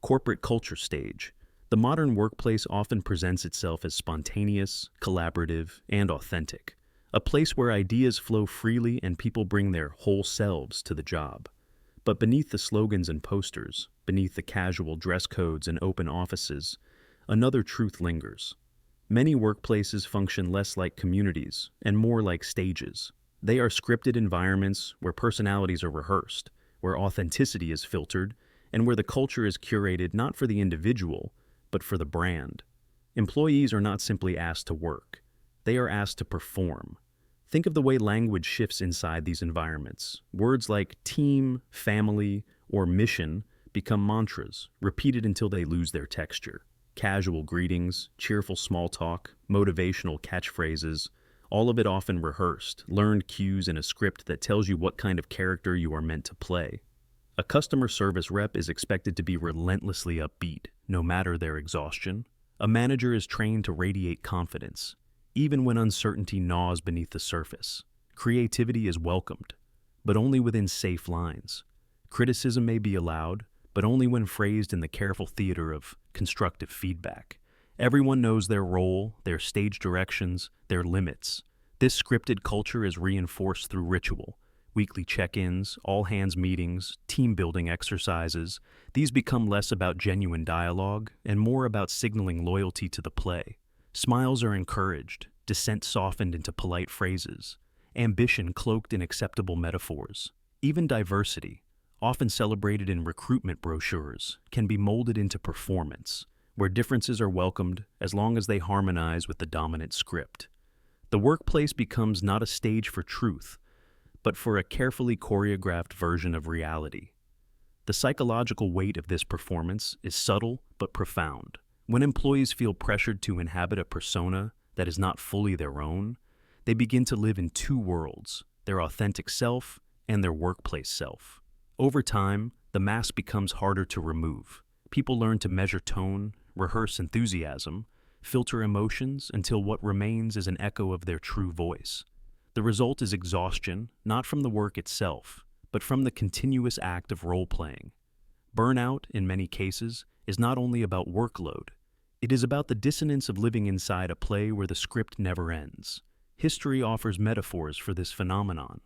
Corporate culture stage. The modern workplace often presents itself as spontaneous, collaborative, and authentic, a place where ideas flow freely and people bring their whole selves to the job. But beneath the slogans and posters, beneath the casual dress codes and open offices, another truth lingers. Many workplaces function less like communities and more like stages. They are scripted environments where personalities are rehearsed, where authenticity is filtered, and where the culture is curated not for the individual, but for the brand. Employees are not simply asked to work. They are asked to perform. Think of the way language shifts inside these environments. Words like team, family, or mission become mantras, repeated until they lose their texture. Casual greetings, cheerful small talk, motivational catchphrases, all of it often rehearsed, learned cues in a script that tells you what kind of character you are meant to play. A customer service rep is expected to be relentlessly upbeat, no matter their exhaustion. A manager is trained to radiate confidence, even when uncertainty gnaws beneath the surface. Creativity is welcomed, but only within safe lines. Criticism may be allowed, but only when phrased in the careful theater of constructive feedback. Everyone knows their role, their stage directions, their limits. This scripted culture is reinforced through ritual. Weekly check-ins, all-hands meetings, team-building exercises. These become less about genuine dialogue and more about signaling loyalty to the play. Smiles are encouraged, dissent softened into polite phrases, ambition cloaked in acceptable metaphors. Even diversity, often celebrated in recruitment brochures, can be molded into performance, where differences are welcomed as long as they harmonize with the dominant script. The workplace becomes not a stage for truth, but for a carefully choreographed version of reality. The psychological weight of this performance is subtle but profound. When employees feel pressured to inhabit a persona that is not fully their own, they begin to live in two worlds, their authentic self and their workplace self. Over time, the mask becomes harder to remove. People learn to measure tone, rehearse enthusiasm, filter emotions until what remains is an echo of their true voice. The result is exhaustion, not from the work itself, but from the continuous act of role-playing. Burnout, in many cases, is not only about workload. It is about the dissonance of living inside a play where the script never ends. History offers metaphors for this phenomenon.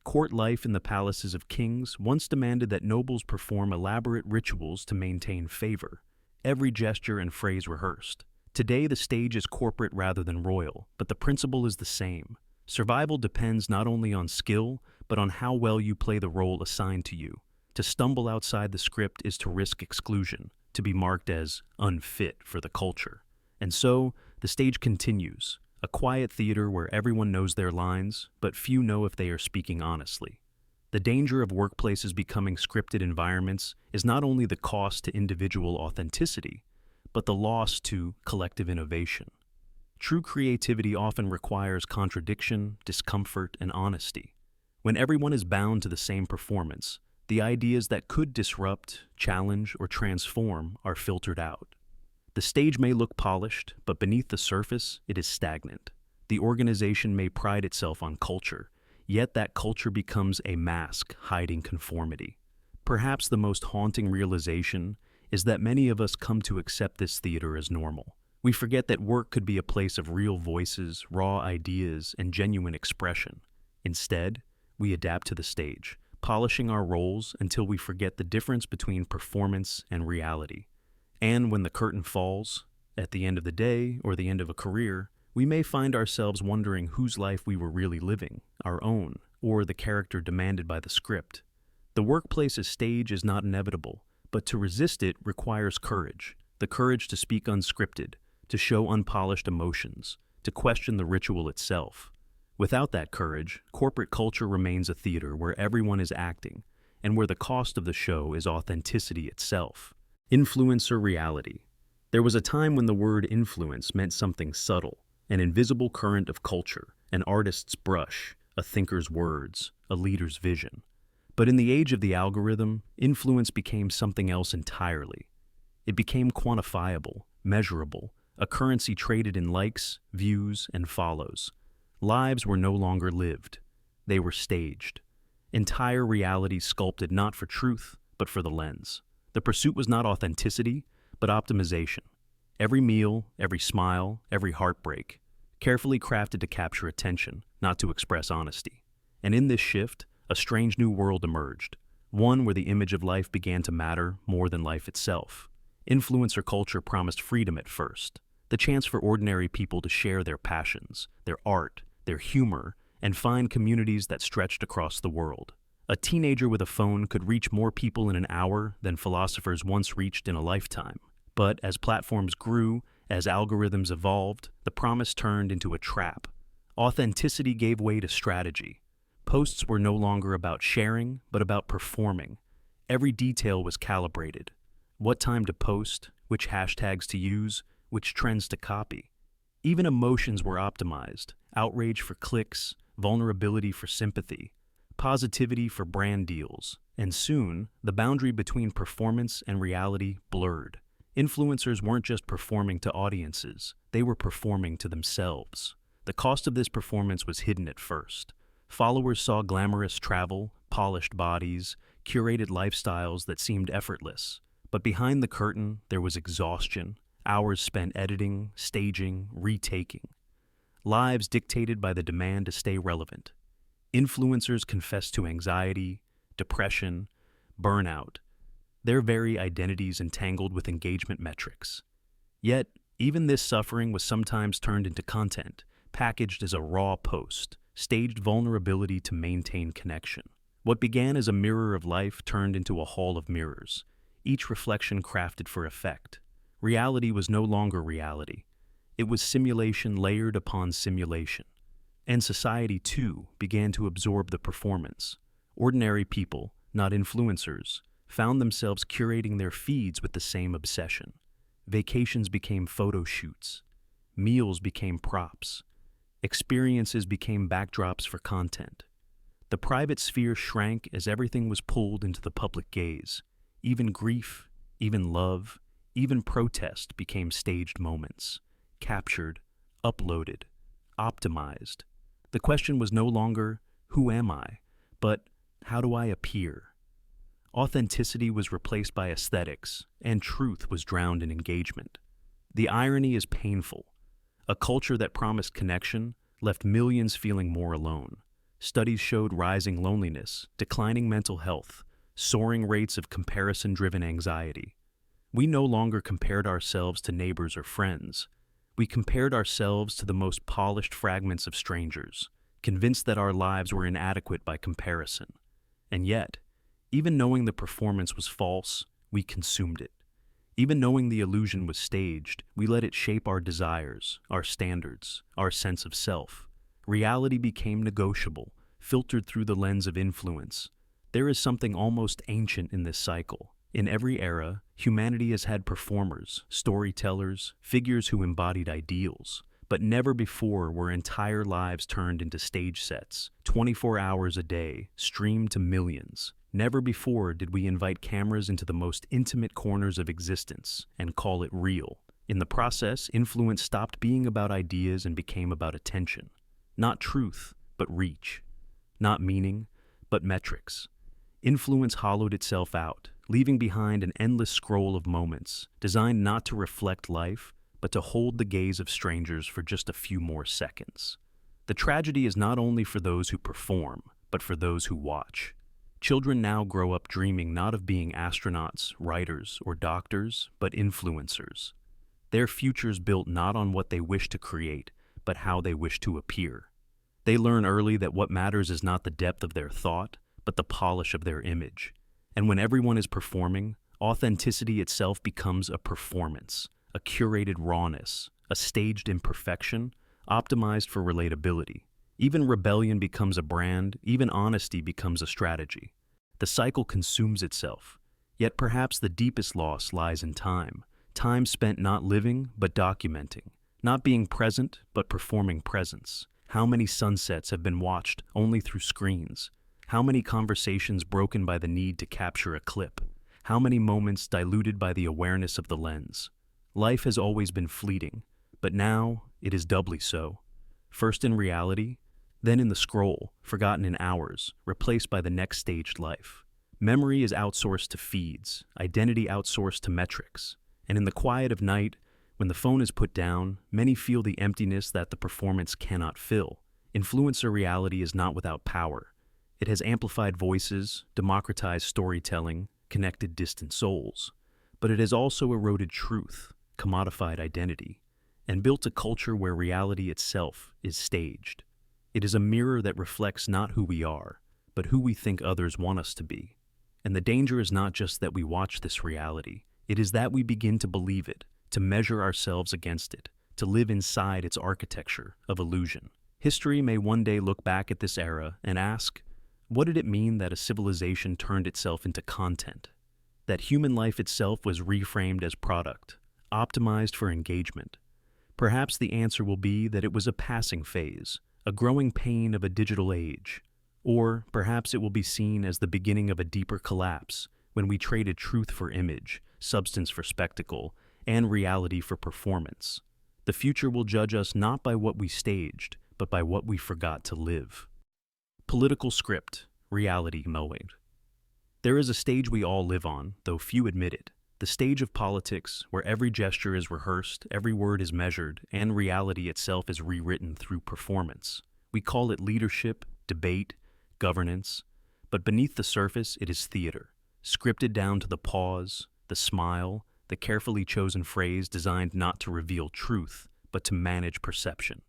Court life in the palaces of kings once demanded that nobles perform elaborate rituals to maintain favor, every gesture and phrase rehearsed. Today, the stage is corporate rather than royal, but the principle is the same. Survival depends not only on skill, but on how well you play the role assigned to you. To stumble outside the script is to risk exclusion, to be marked as unfit for the culture. And so, the stage continues, a quiet theater where everyone knows their lines, but few know if they are speaking honestly. The danger of workplaces becoming scripted environments is not only the cost to individual authenticity, but the loss to collective innovation. True creativity often requires contradiction, discomfort, and honesty. When everyone is bound to the same performance, the ideas that could disrupt, challenge, or transform are filtered out. The stage may look polished, but beneath the surface, it is stagnant. The organization may pride itself on culture, yet that culture becomes a mask hiding conformity. Perhaps the most haunting realization is that many of us come to accept this theater as normal. We forget that work could be a place of real voices, raw ideas, and genuine expression. Instead, we adapt to the stage, polishing our roles until we forget the difference between performance and reality. And when the curtain falls, at the end of the day or the end of a career, we may find ourselves wondering whose life we were really living, our own, or the character demanded by the script. The workplace's stage is not inevitable, but to resist it requires courage, the courage to speak unscripted, to show unpolished emotions, to question the ritual itself. Without that courage, corporate culture remains a theater where everyone is acting, and where the cost of the show is authenticity itself. Influencer reality. There was a time when the word influence meant something subtle, an invisible current of culture, an artist's brush, a thinker's words, a leader's vision. But in the age of the algorithm, influence became something else entirely. It became quantifiable, measurable, a currency traded in likes, views, and follows. Lives were no longer lived. They were staged. Entire realities sculpted not for truth, but for the lens. The The pursuit was not authenticity, but optimization. Every meal, every smile, every heartbreak, carefully crafted to capture attention, not to express honesty. And in this shift, a strange new world emerged, one where the image of life began to matter more than life itself. Influencer culture promised freedom at first, the chance for ordinary people to share their passions, their art, their humor, and find communities that stretched across the world. A teenager with a phone could reach more people in an hour than philosophers once reached in a lifetime. But as platforms grew, as algorithms evolved, the promise turned into a trap. Authenticity gave way to strategy. Posts were no longer about sharing, but about performing. Every detail was calibrated. What time to post, which hashtags to use, which trends to copy. Even emotions were optimized: outrage for clicks, vulnerability for sympathy, positivity for brand deals. And soon, the boundary between performance and reality blurred. Influencers weren't just performing to audiences, they were performing to themselves. The cost of this performance was hidden at first. Followers saw glamorous travel, polished bodies, curated lifestyles that seemed effortless. But behind the curtain, there was exhaustion, hours spent editing, staging, retaking. Lives dictated by the demand to stay relevant. Influencers confessed to anxiety, depression, burnout, their very identities entangled with engagement metrics. Yet, even this suffering was sometimes turned into content, packaged as a raw post, staged vulnerability to maintain connection. What began as a mirror of life turned into a hall of mirrors, each reflection crafted for effect. Reality was no longer reality. It was simulation layered upon simulation. And society, too, began to absorb the performance. Ordinary people, not influencers, found themselves curating their feeds with the same obsession. Vacations became photo shoots. Meals became props. Experiences became backdrops for content. The private sphere shrank as everything was pulled into the public gaze. Even grief, even love, even protest became staged moments, captured, uploaded, optimized. The question was no longer, who am I? But how do I appear? Authenticity was replaced by aesthetics, and truth was drowned in engagement. The irony is painful. A culture that promised connection left millions feeling more alone. Studies showed rising loneliness, declining mental health, soaring rates of comparison-driven anxiety. We no longer compared ourselves to neighbors or friends. We compared ourselves to the most polished fragments of strangers, convinced that our lives were inadequate by comparison. And yet, even knowing the performance was false, we consumed it. Even knowing the illusion was staged, we let it shape our desires, our standards, our sense of self. Reality became negotiable, filtered through the lens of influence. There is something almost ancient in this cycle. In every era, humanity has had performers, storytellers, figures who embodied ideals. But never before were entire lives turned into stage sets, 24 hours a day, streamed to millions. Never before did we invite cameras into the most intimate corners of existence and call it real. In the process, influence stopped being about ideas and became about attention. Not truth, but reach. Not meaning, but metrics. Influence hollowed itself out, leaving behind an endless scroll of moments, designed not to reflect life, but to hold the gaze of strangers for just a few more seconds. The tragedy is not only for those who perform, but for those who watch. Children now grow up dreaming not of being astronauts, writers, or doctors, but influencers. Their futures built not on what they wish to create, but how they wish to appear. They learn early that what matters is not the depth of their thought, but the polish of their image. And when everyone is performing, authenticity itself becomes a performance, a curated rawness, a staged imperfection, optimized for relatability. Even rebellion becomes a brand, even honesty becomes a strategy. The cycle consumes itself. Yet perhaps the deepest loss lies in time. Time spent not living, but documenting. Not being present, but performing presence. How many sunsets have been watched only through screens? How many conversations broken by the need to capture a clip? How many moments diluted by the awareness of the lens? Life has always been fleeting, but now it is doubly so. First in reality, then in the scroll, forgotten in hours, replaced by the next staged life. Memory is outsourced to feeds, identity outsourced to metrics. And in the quiet of night, when the phone is put down, many feel the emptiness that the performance cannot fill. Influencer reality is not without power. It has amplified voices, democratized storytelling, connected distant souls. But it has also eroded truth, commodified identity, and built a culture where reality itself is staged. It is a mirror that reflects not who we are, but who we think others want us to be. And the danger is not just that we watch this reality, it is that we begin to believe it, to measure ourselves against it, to live inside its architecture of illusion. History may one day look back at this era and ask, what did it mean that a civilization turned itself into content? That human life itself was reframed as product, optimized for engagement? Perhaps the answer will be that it was a passing phase, a growing pain of a digital age. Or perhaps it will be seen as the beginning of a deeper collapse, when we traded truth for image, substance for spectacle, and reality for performance. The future will judge us not by what we staged, but by what we forgot to live. Political script, reality mowing. There is a stage we all live on, though few admit it. The stage of politics, where every gesture is rehearsed, every word is measured, and reality itself is rewritten through performance. We call it leadership, debate, governance, but beneath the surface it is theater, scripted down to the pause, the smile, the carefully chosen phrase designed not to reveal truth, but to manage perception.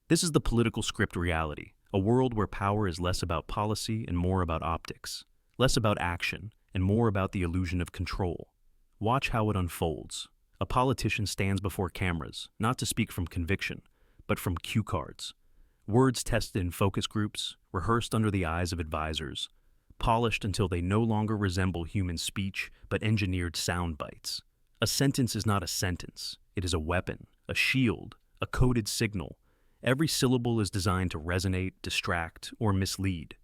This is the political script reality, a world where power is less about policy and more about optics, less about action and more about the illusion of control. Watch how it unfolds. A politician stands before cameras, not to speak from conviction, but from cue cards. Words tested in focus groups, rehearsed under the eyes of advisors, polished until they no longer resemble human speech, but engineered sound bites. A sentence is not a sentence. It is a weapon, a shield, a coded signal. Every syllable is designed to resonate, distract, or mislead.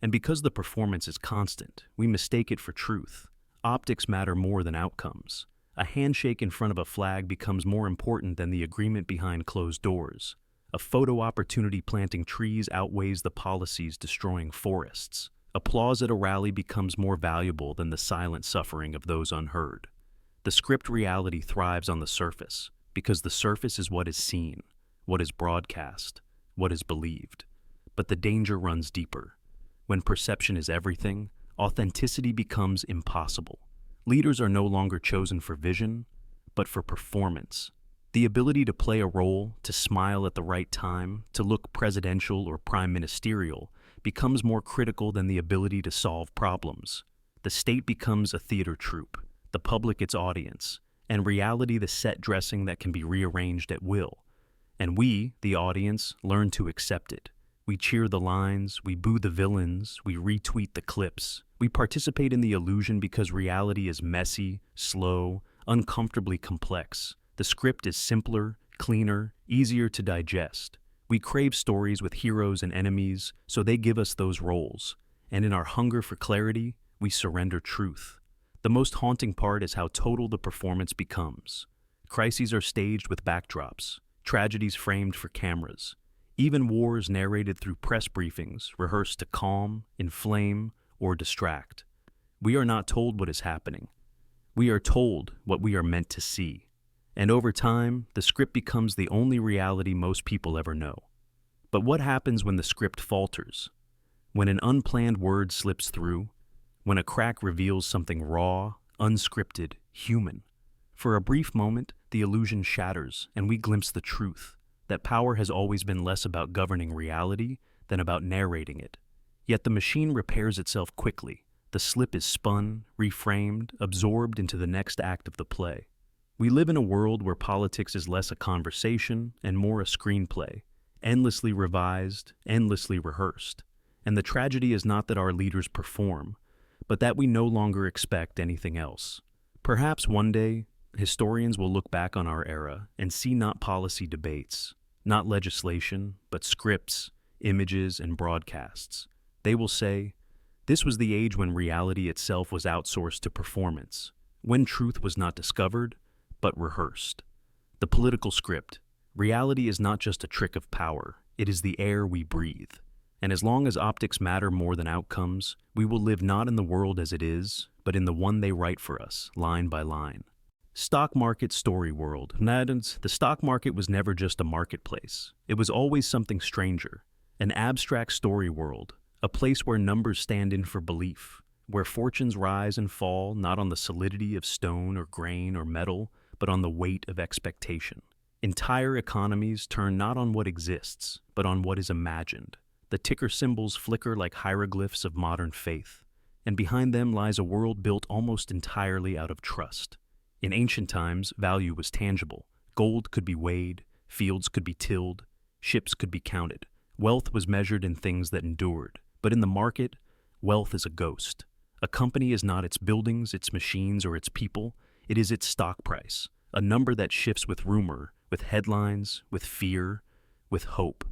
And because the performance is constant, we mistake it for truth. Optics matter more than outcomes. A handshake in front of a flag becomes more important than the agreement behind closed doors. A photo opportunity planting trees outweighs the policies destroying forests. Applause at a rally becomes more valuable than the silent suffering of those unheard. The script reality thrives on the surface, because the surface is what is seen, what is broadcast, what is believed. But the danger runs deeper. When perception is everything, authenticity becomes impossible. Leaders are no longer chosen for vision, but for performance. The ability to play a role, to smile at the right time, to look presidential or prime ministerial, becomes more critical than the ability to solve problems. The state becomes a theater troupe, the public its audience, and reality the set dressing that can be rearranged at will. And we, the audience, learn to accept it. We cheer the lines, we boo the villains, we retweet the clips. We participate in the illusion because reality is messy, slow, uncomfortably complex. The script is simpler, cleaner, easier to digest. We crave stories with heroes and enemies, so they give us those roles. And in our hunger for clarity, we surrender truth. The most haunting part is how total the performance becomes. Crises are staged with backdrops, tragedies framed for cameras. Even wars narrated through press briefings, rehearsed to calm, inflame, or distract. We are not told what is happening. We are told what we are meant to see. And over time, the script becomes the only reality most people ever know. But what happens when the script falters? When an unplanned word slips through? When a crack reveals something raw, unscripted, human? For a brief moment, the illusion shatters and we glimpse the truth, that power has always been less about governing reality than about narrating it. Yet the machine repairs itself quickly. The slip is spun, reframed, absorbed into the next act of the play. We live in a world where politics is less a conversation and more a screenplay, endlessly revised, endlessly rehearsed. And the tragedy is not that our leaders perform, but that we no longer expect anything else. Perhaps one day, historians will look back on our era and see not policy debates, not legislation, but scripts, images, and broadcasts. They will say, this was the age when reality itself was outsourced to performance, when truth was not discovered, but rehearsed. The political script. Reality is not just a trick of power, it is the air we breathe. And as long as optics matter more than outcomes, we will live not in the world as it is, but in the one they write for us, line by line. Stock market Storyworld. The stock market was never just a marketplace. It was always something stranger. An abstract story world, a place where numbers stand in for belief, where fortunes rise and fall not on the solidity of stone or grain or metal, but on the weight of expectation. Entire economies turn not on what exists, but on what is imagined. The ticker symbols flicker like hieroglyphs of modern faith, and behind them lies a world built almost entirely out of trust. In ancient times, value was tangible. Gold could be weighed, fields could be tilled, ships could be counted. Wealth was measured in things that endured. But in the market, wealth is a ghost. A company is not its buildings, its machines, or its people. It is its stock price, a number that shifts with rumor, with headlines, with fear, with hope.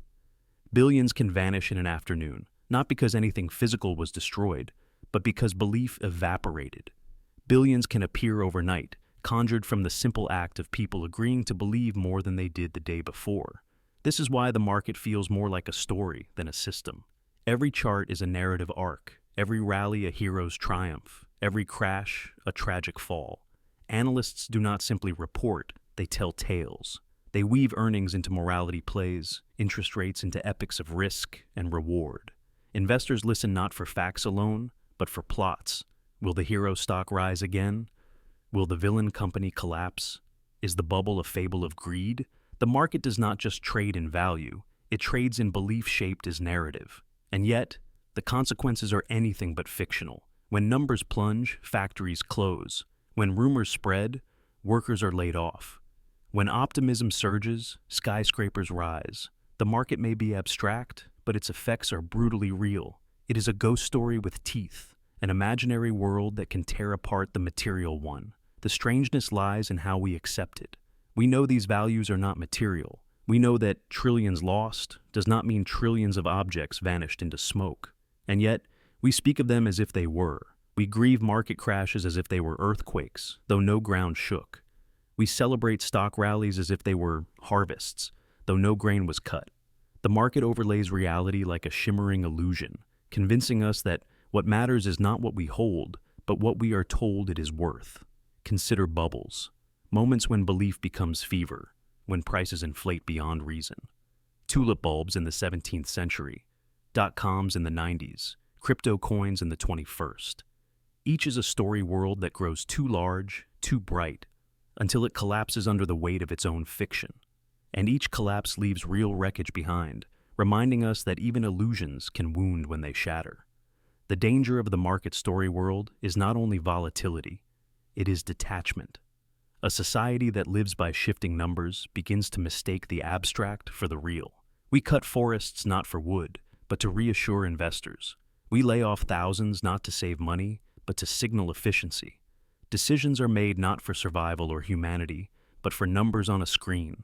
Billions can vanish in an afternoon, not because anything physical was destroyed, but because belief evaporated. Billions can appear overnight, conjured from the simple act of people agreeing to believe more than they did the day before. This is why the market feels more like a story than a system. Every chart is a narrative arc, every rally a hero's triumph, every crash a tragic fall. Analysts do not simply report, they tell tales. They weave earnings into morality plays, interest rates into epics of risk and reward. Investors listen not for facts alone, but for plots. Will the hero stock rise again? Will the villain company collapse? Is the bubble a fable of greed? The market does not just trade in value, it trades in belief shaped as narrative. And yet, the consequences are anything but fictional. When numbers plunge, factories close. When rumors spread, workers are laid off. When optimism surges, skyscrapers rise. The market may be abstract, but its effects are brutally real. It is a ghost story with teeth, an imaginary world that can tear apart the material one. The strangeness lies in how we accept it. We know these values are not material. We know that trillions lost does not mean trillions of objects vanished into smoke. And yet, we speak of them as if they were. We grieve market crashes as if they were earthquakes, though no ground shook. We celebrate stock rallies as if they were harvests, though no grain was cut. The market overlays reality like a shimmering illusion, convincing us that what matters is not what we hold, but what we are told it is worth. Consider bubbles, moments when belief becomes fever, when prices inflate beyond reason. Tulip bulbs in the 17th century, dot-coms in the 90s, crypto coins in the 21st. Each is a story world that grows too large, too bright, until it collapses under the weight of its own fiction. And each collapse leaves real wreckage behind, reminding us that even illusions can wound when they shatter. The danger of the market story world is not only volatility, it is detachment. A society that lives by shifting numbers begins to mistake the abstract for the real. We cut forests not for wood, but to reassure investors. We lay off thousands not to save money, but to signal efficiency. Decisions are made not for survival or humanity, but for numbers on a screen.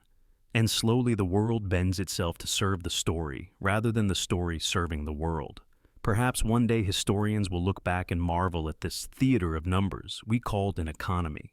And slowly the world bends itself to serve the story, rather than the story serving the world. Perhaps one day historians will look back and marvel at this theater of numbers we called an economy.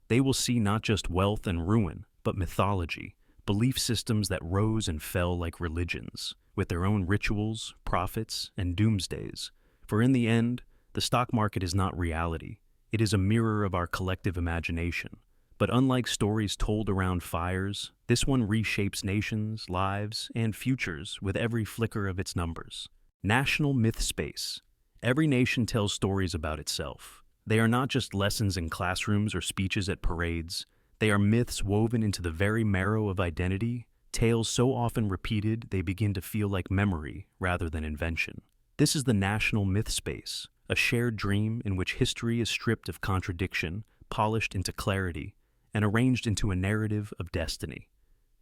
They will see not just wealth and ruin, but mythology, belief systems that rose and fell like religions, with their own rituals, prophets, and doomsdays. For in the end, the stock market is not reality. It is a mirror of our collective imagination. But unlike stories told around fires, this one reshapes nations, lives, and futures with every flicker of its numbers. National Mythspace. Every nation tells stories about itself. They are not just lessons in classrooms or speeches at parades. They are myths woven into the very marrow of identity, tales so often repeated they begin to feel like memory rather than invention. This is the National Mythspace, a shared dream in which history is stripped of contradiction, polished into clarity, and arranged into a narrative of destiny.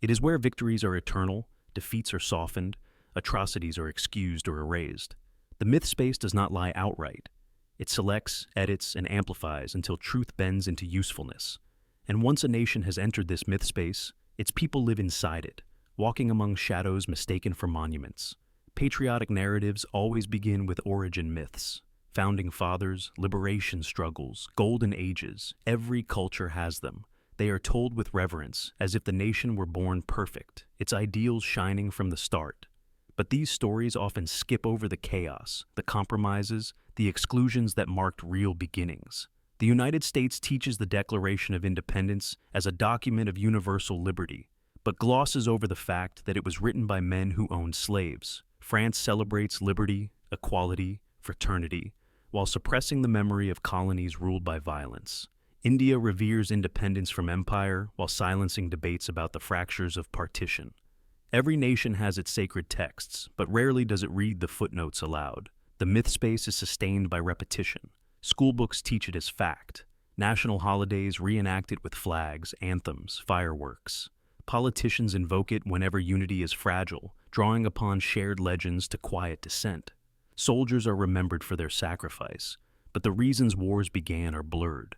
It is where victories are eternal, defeats are softened, atrocities are excused or erased. The myth space does not lie outright. It selects, edits, and amplifies until truth bends into usefulness. And once a nation has entered this myth space, its people live inside it, walking among shadows mistaken for monuments. Patriotic narratives always begin with origin myths. Founding fathers, liberation struggles, golden ages, every culture has them. They are told with reverence, as if the nation were born perfect, its ideals shining from the start. But these stories often skip over the chaos, the compromises, the exclusions that marked real beginnings. The United States teaches the Declaration of Independence as a document of universal liberty, but glosses over the fact that it was written by men who owned slaves. France celebrates liberty, equality, fraternity, while suppressing the memory of colonies ruled by violence. India reveres independence from empire while silencing debates about the fractures of partition. Every nation has its sacred texts, but rarely does it read the footnotes aloud. The Mythspace is sustained by repetition. Schoolbooks teach it as fact. National holidays reenact it with flags, anthems, fireworks. Politicians invoke it whenever unity is fragile, drawing upon shared legends to quiet dissent. Soldiers are remembered for their sacrifice, but the reasons wars began are blurred.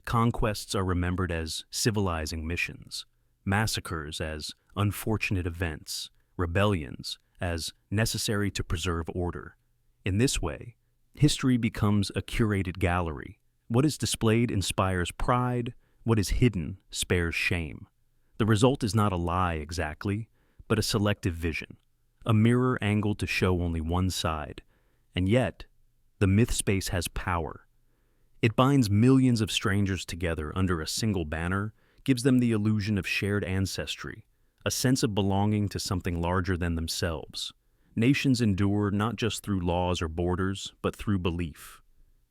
Conquests are remembered as civilizing missions, massacres as unfortunate events, rebellions as necessary to preserve order. In this way, history becomes a curated gallery. What is displayed inspires pride, what is hidden spares shame. The result is not a lie exactly, but a selective vision, a mirror angled to show only one side. And yet, the Mythspace has power. It binds millions of strangers together under a single banner, gives them the illusion of shared ancestry, a sense of belonging to something larger than themselves. Nations endure not just through laws or borders, but through belief.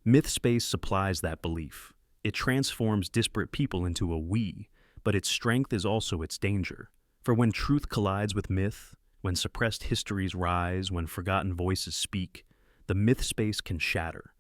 Mythspace supplies that belief. It transforms disparate people into a we, but its strength is also its danger. For when truth collides with myth, when suppressed histories rise, when forgotten voices speak, the Mythspace can shatter.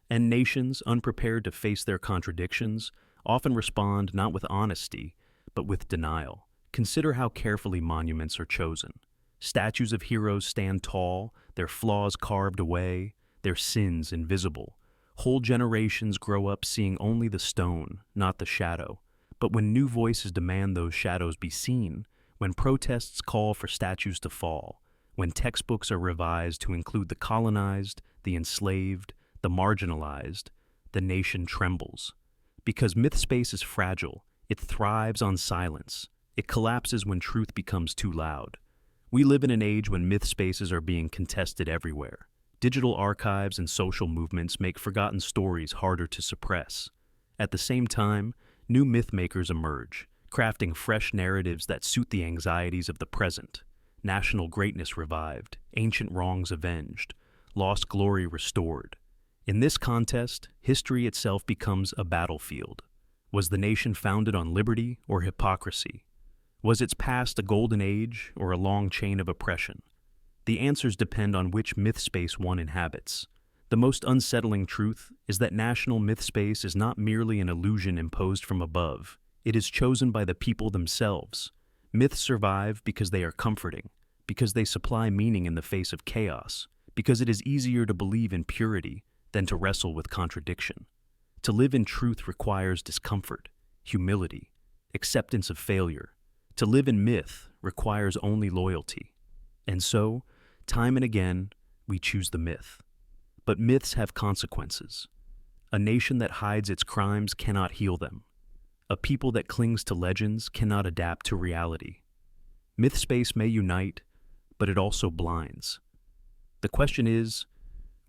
And nations, unprepared to face their contradictions, often respond not with honesty, but with denial. Consider how carefully monuments are chosen. Statues of heroes stand tall, their flaws carved away, their sins invisible. Whole generations grow up seeing only the stone, not the shadow. But when new voices demand those shadows be seen, when protests call for statues to fall, when textbooks are revised to include the colonized, the enslaved, the marginalized, the nation trembles. Because Mythspace is fragile, it thrives on silence. It collapses when truth becomes too loud. We live in an age when myth spaces are being contested everywhere. Digital archives and social movements make forgotten stories harder to suppress. At the same time, new myth makers emerge, crafting fresh narratives that suit the anxieties of the present. National greatness revived, ancient wrongs avenged, lost glory restored. In this contest, history itself becomes a battlefield. Was the nation founded on liberty or hypocrisy? Was its past a golden age or a long chain of oppression? The answers depend on which myth space one inhabits. The most unsettling truth is that national myth space is not merely an illusion imposed from above. It is chosen by the people themselves. Myths survive because they are comforting, because they supply meaning in the face of chaos, because it is easier to believe in purity than to wrestle with contradiction. To live in truth requires discomfort, humility, acceptance of failure. To live in myth requires only loyalty. And so, time and again, we choose the myth. But myths have consequences. A nation that hides its crimes cannot heal them. A people that clings to legends cannot adapt to reality. Mythspace may unite, but it also blinds. The question is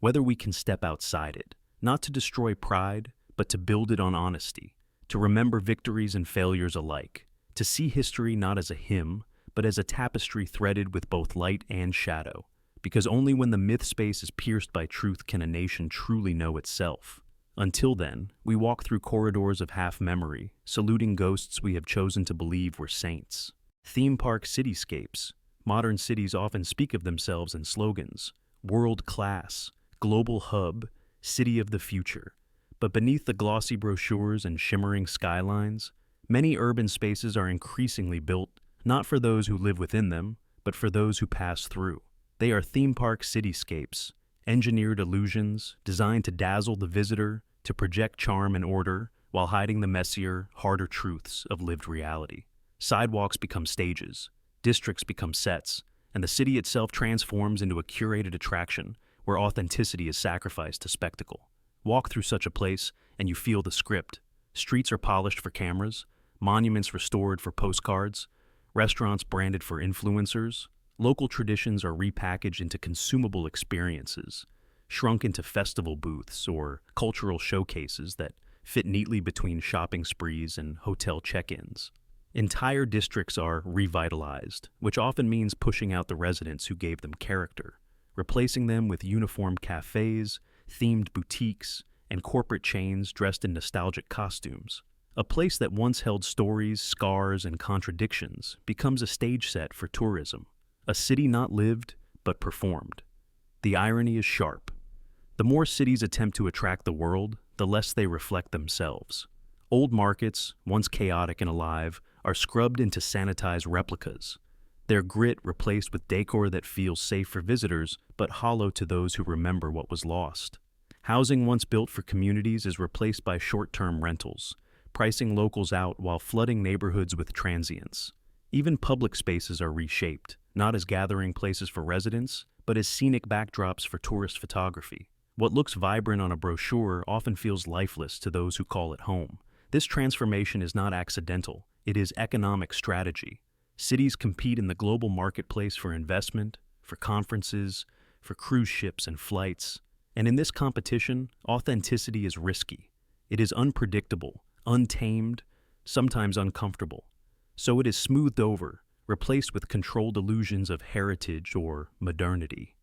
whether we can step outside it, not to destroy pride, but to build it on honesty, to remember victories and failures alike, to see history not as a hymn, but as a tapestry threaded with both light and shadow, because only when the myth space is pierced by truth can a nation truly know itself. Until then, we walk through corridors of half-memory, saluting ghosts we have chosen to believe were saints. Theme park cityscapes. Modern cities often speak of themselves in slogans: world-class, global hub, city of the future. But beneath the glossy brochures and shimmering skylines, many urban spaces are increasingly built not for those who live within them, but for those who pass through. They are theme park cityscapes, engineered illusions designed to dazzle the visitor, to project charm and order, while hiding the messier, harder truths of lived reality. Sidewalks become stages, districts become sets, and the city itself transforms into a curated attraction where authenticity is sacrificed to spectacle. Walk through such a place, and you feel the script. Streets are polished for cameras, monuments restored for postcards, restaurants branded for influencers, Local traditions are repackaged into consumable experiences, shrunk into festival booths or cultural showcases that fit neatly between shopping sprees and hotel check-ins. Entire districts are revitalized, which often means pushing out the residents who gave them character, replacing them with uniformed cafes, themed boutiques, and corporate chains dressed in nostalgic costumes. A place that once held stories, scars, and contradictions becomes a stage set for tourism. A city not lived, but performed. The irony is sharp. The more cities attempt to attract the world, the less they reflect themselves. Old markets, once chaotic and alive, are scrubbed into sanitized replicas, their grit replaced with decor that feels safe for visitors but hollow to those who remember what was lost. Housing once built for communities is replaced by short-term rentals, pricing locals out while flooding neighborhoods with transients. Even public spaces are reshaped, not as gathering places for residents, but as scenic backdrops for tourist photography. What looks vibrant on a brochure often feels lifeless to those who call it home. This transformation is not accidental, it is economic strategy. Cities compete in the global marketplace for investment, for conferences, for cruise ships and flights. And in this competition, authenticity is risky. It is unpredictable, untamed, sometimes uncomfortable. So it is smoothed over, replaced with controlled illusions of heritage or modernity.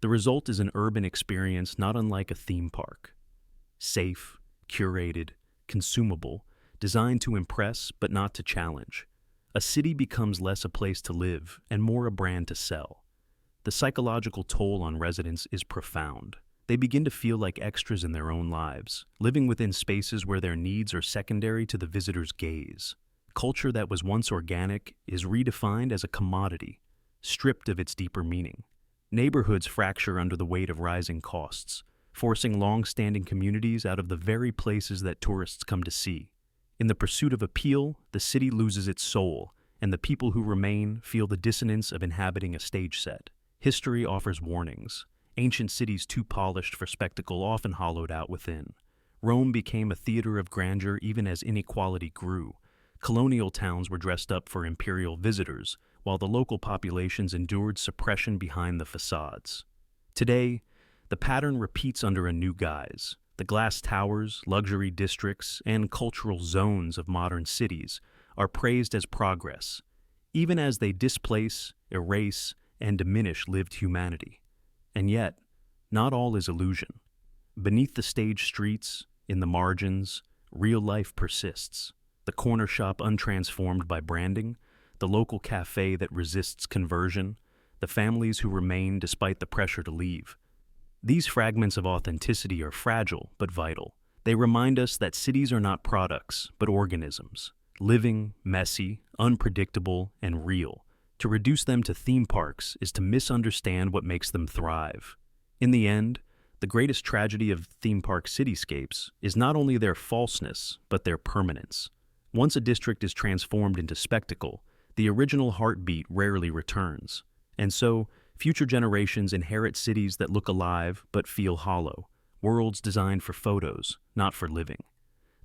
The result is an urban experience not unlike a theme park. Safe, curated, consumable, designed to impress but not to challenge. A city becomes less a place to live and more a brand to sell. The psychological toll on residents is profound. They begin to feel like extras in their own lives, living within spaces where their needs are secondary to the visitor's gaze. Culture that was once organic is redefined as a commodity, stripped of its deeper meaning. Neighborhoods fracture under the weight of rising costs, forcing long-standing communities out of the very places that tourists come to see. In the pursuit of appeal, the city loses its soul, and the people who remain feel the dissonance of inhabiting a stage set. History offers warnings. Ancient cities too polished for spectacle often hollowed out within. Rome became a theater of grandeur even as inequality grew. Colonial towns were dressed up for imperial visitors, while the local populations endured suppression behind the facades. Today, the pattern repeats under a new guise. The glass towers, luxury districts, and cultural zones of modern cities are praised as progress, even as they displace, erase, and diminish lived humanity. And yet, not all is illusion. Beneath the stage streets, in the margins, real life persists. The corner shop untransformed by branding, the local cafe that resists conversion, the families who remain despite the pressure to leave. These fragments of authenticity are fragile but vital. They remind us that cities are not products, but organisms, living, messy, unpredictable, and real. To reduce them to theme parks is to misunderstand what makes them thrive. In the end, the greatest tragedy of theme park cityscapes is not only their falseness, but their permanence. Once a district is transformed into spectacle, the original heartbeat rarely returns. And so, future generations inherit cities that look alive but feel hollow, worlds designed for photos, not for living.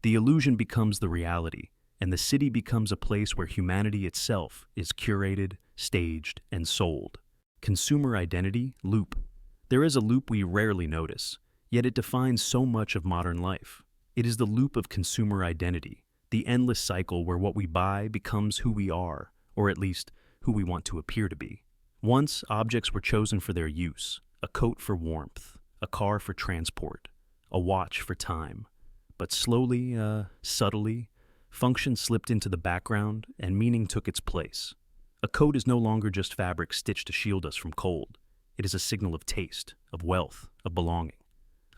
The illusion becomes the reality, and the city becomes a place where humanity itself is curated, staged, and sold. Consumer identity loop. There is a loop we rarely notice, yet it defines so much of modern life. It is the loop of consumer identity, the endless cycle where what we buy becomes who we are, or at least who we want to appear to be. Once, objects were chosen for their use, a coat for warmth, a car for transport, a watch for time. But slowly, subtly, function slipped into the background and meaning took its place. A coat is no longer just fabric stitched to shield us from cold. It is a signal of taste, of wealth, of belonging.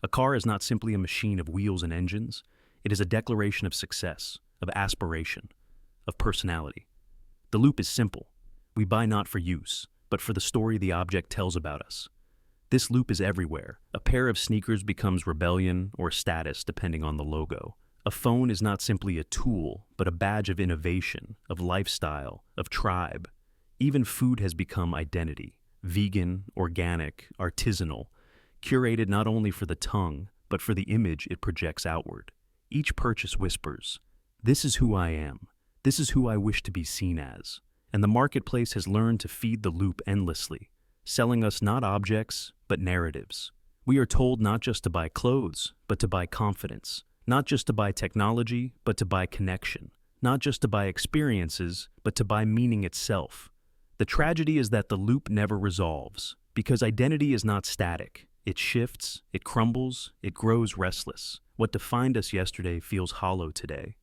A car is not simply a machine of wheels and engines. It is a declaration of success, of aspiration, of personality. The loop is simple. We buy not for use, but for the story the object tells about us. This loop is everywhere. A pair of sneakers becomes rebellion or status depending on the logo. A phone is not simply a tool, but a badge of innovation, of lifestyle, of tribe. Even food has become identity. Vegan, organic, artisanal, curated not only for the tongue, but for the image it projects outward. Each purchase whispers, "This is who I am. This is who I wish to be seen as." and the marketplace has learned to feed the loop endlessly, selling us not objects, but narratives. We are told not just to buy clothes, but to buy confidence, not just to buy technology, but to buy connection, not just to buy experiences, but to buy meaning itself. The tragedy is that the loop never resolves, because identity is not static. It shifts, it crumbles, it grows restless. What defined us yesterday feels hollow today.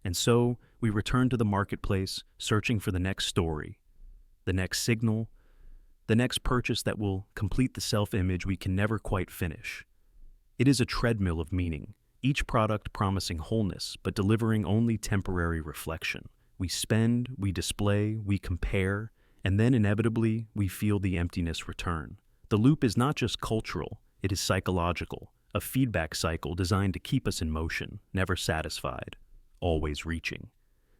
And so, we return to the marketplace, searching for the next story, the next signal, the next purchase that will complete the self-image we can never quite finish. It is a treadmill of meaning, each product promising wholeness, but delivering only temporary reflection. We spend, we display, we compare, and then inevitably, we feel the emptiness return. The loop is not just cultural, it is psychological, a feedback cycle designed to keep us in motion, never satisfied, always reaching.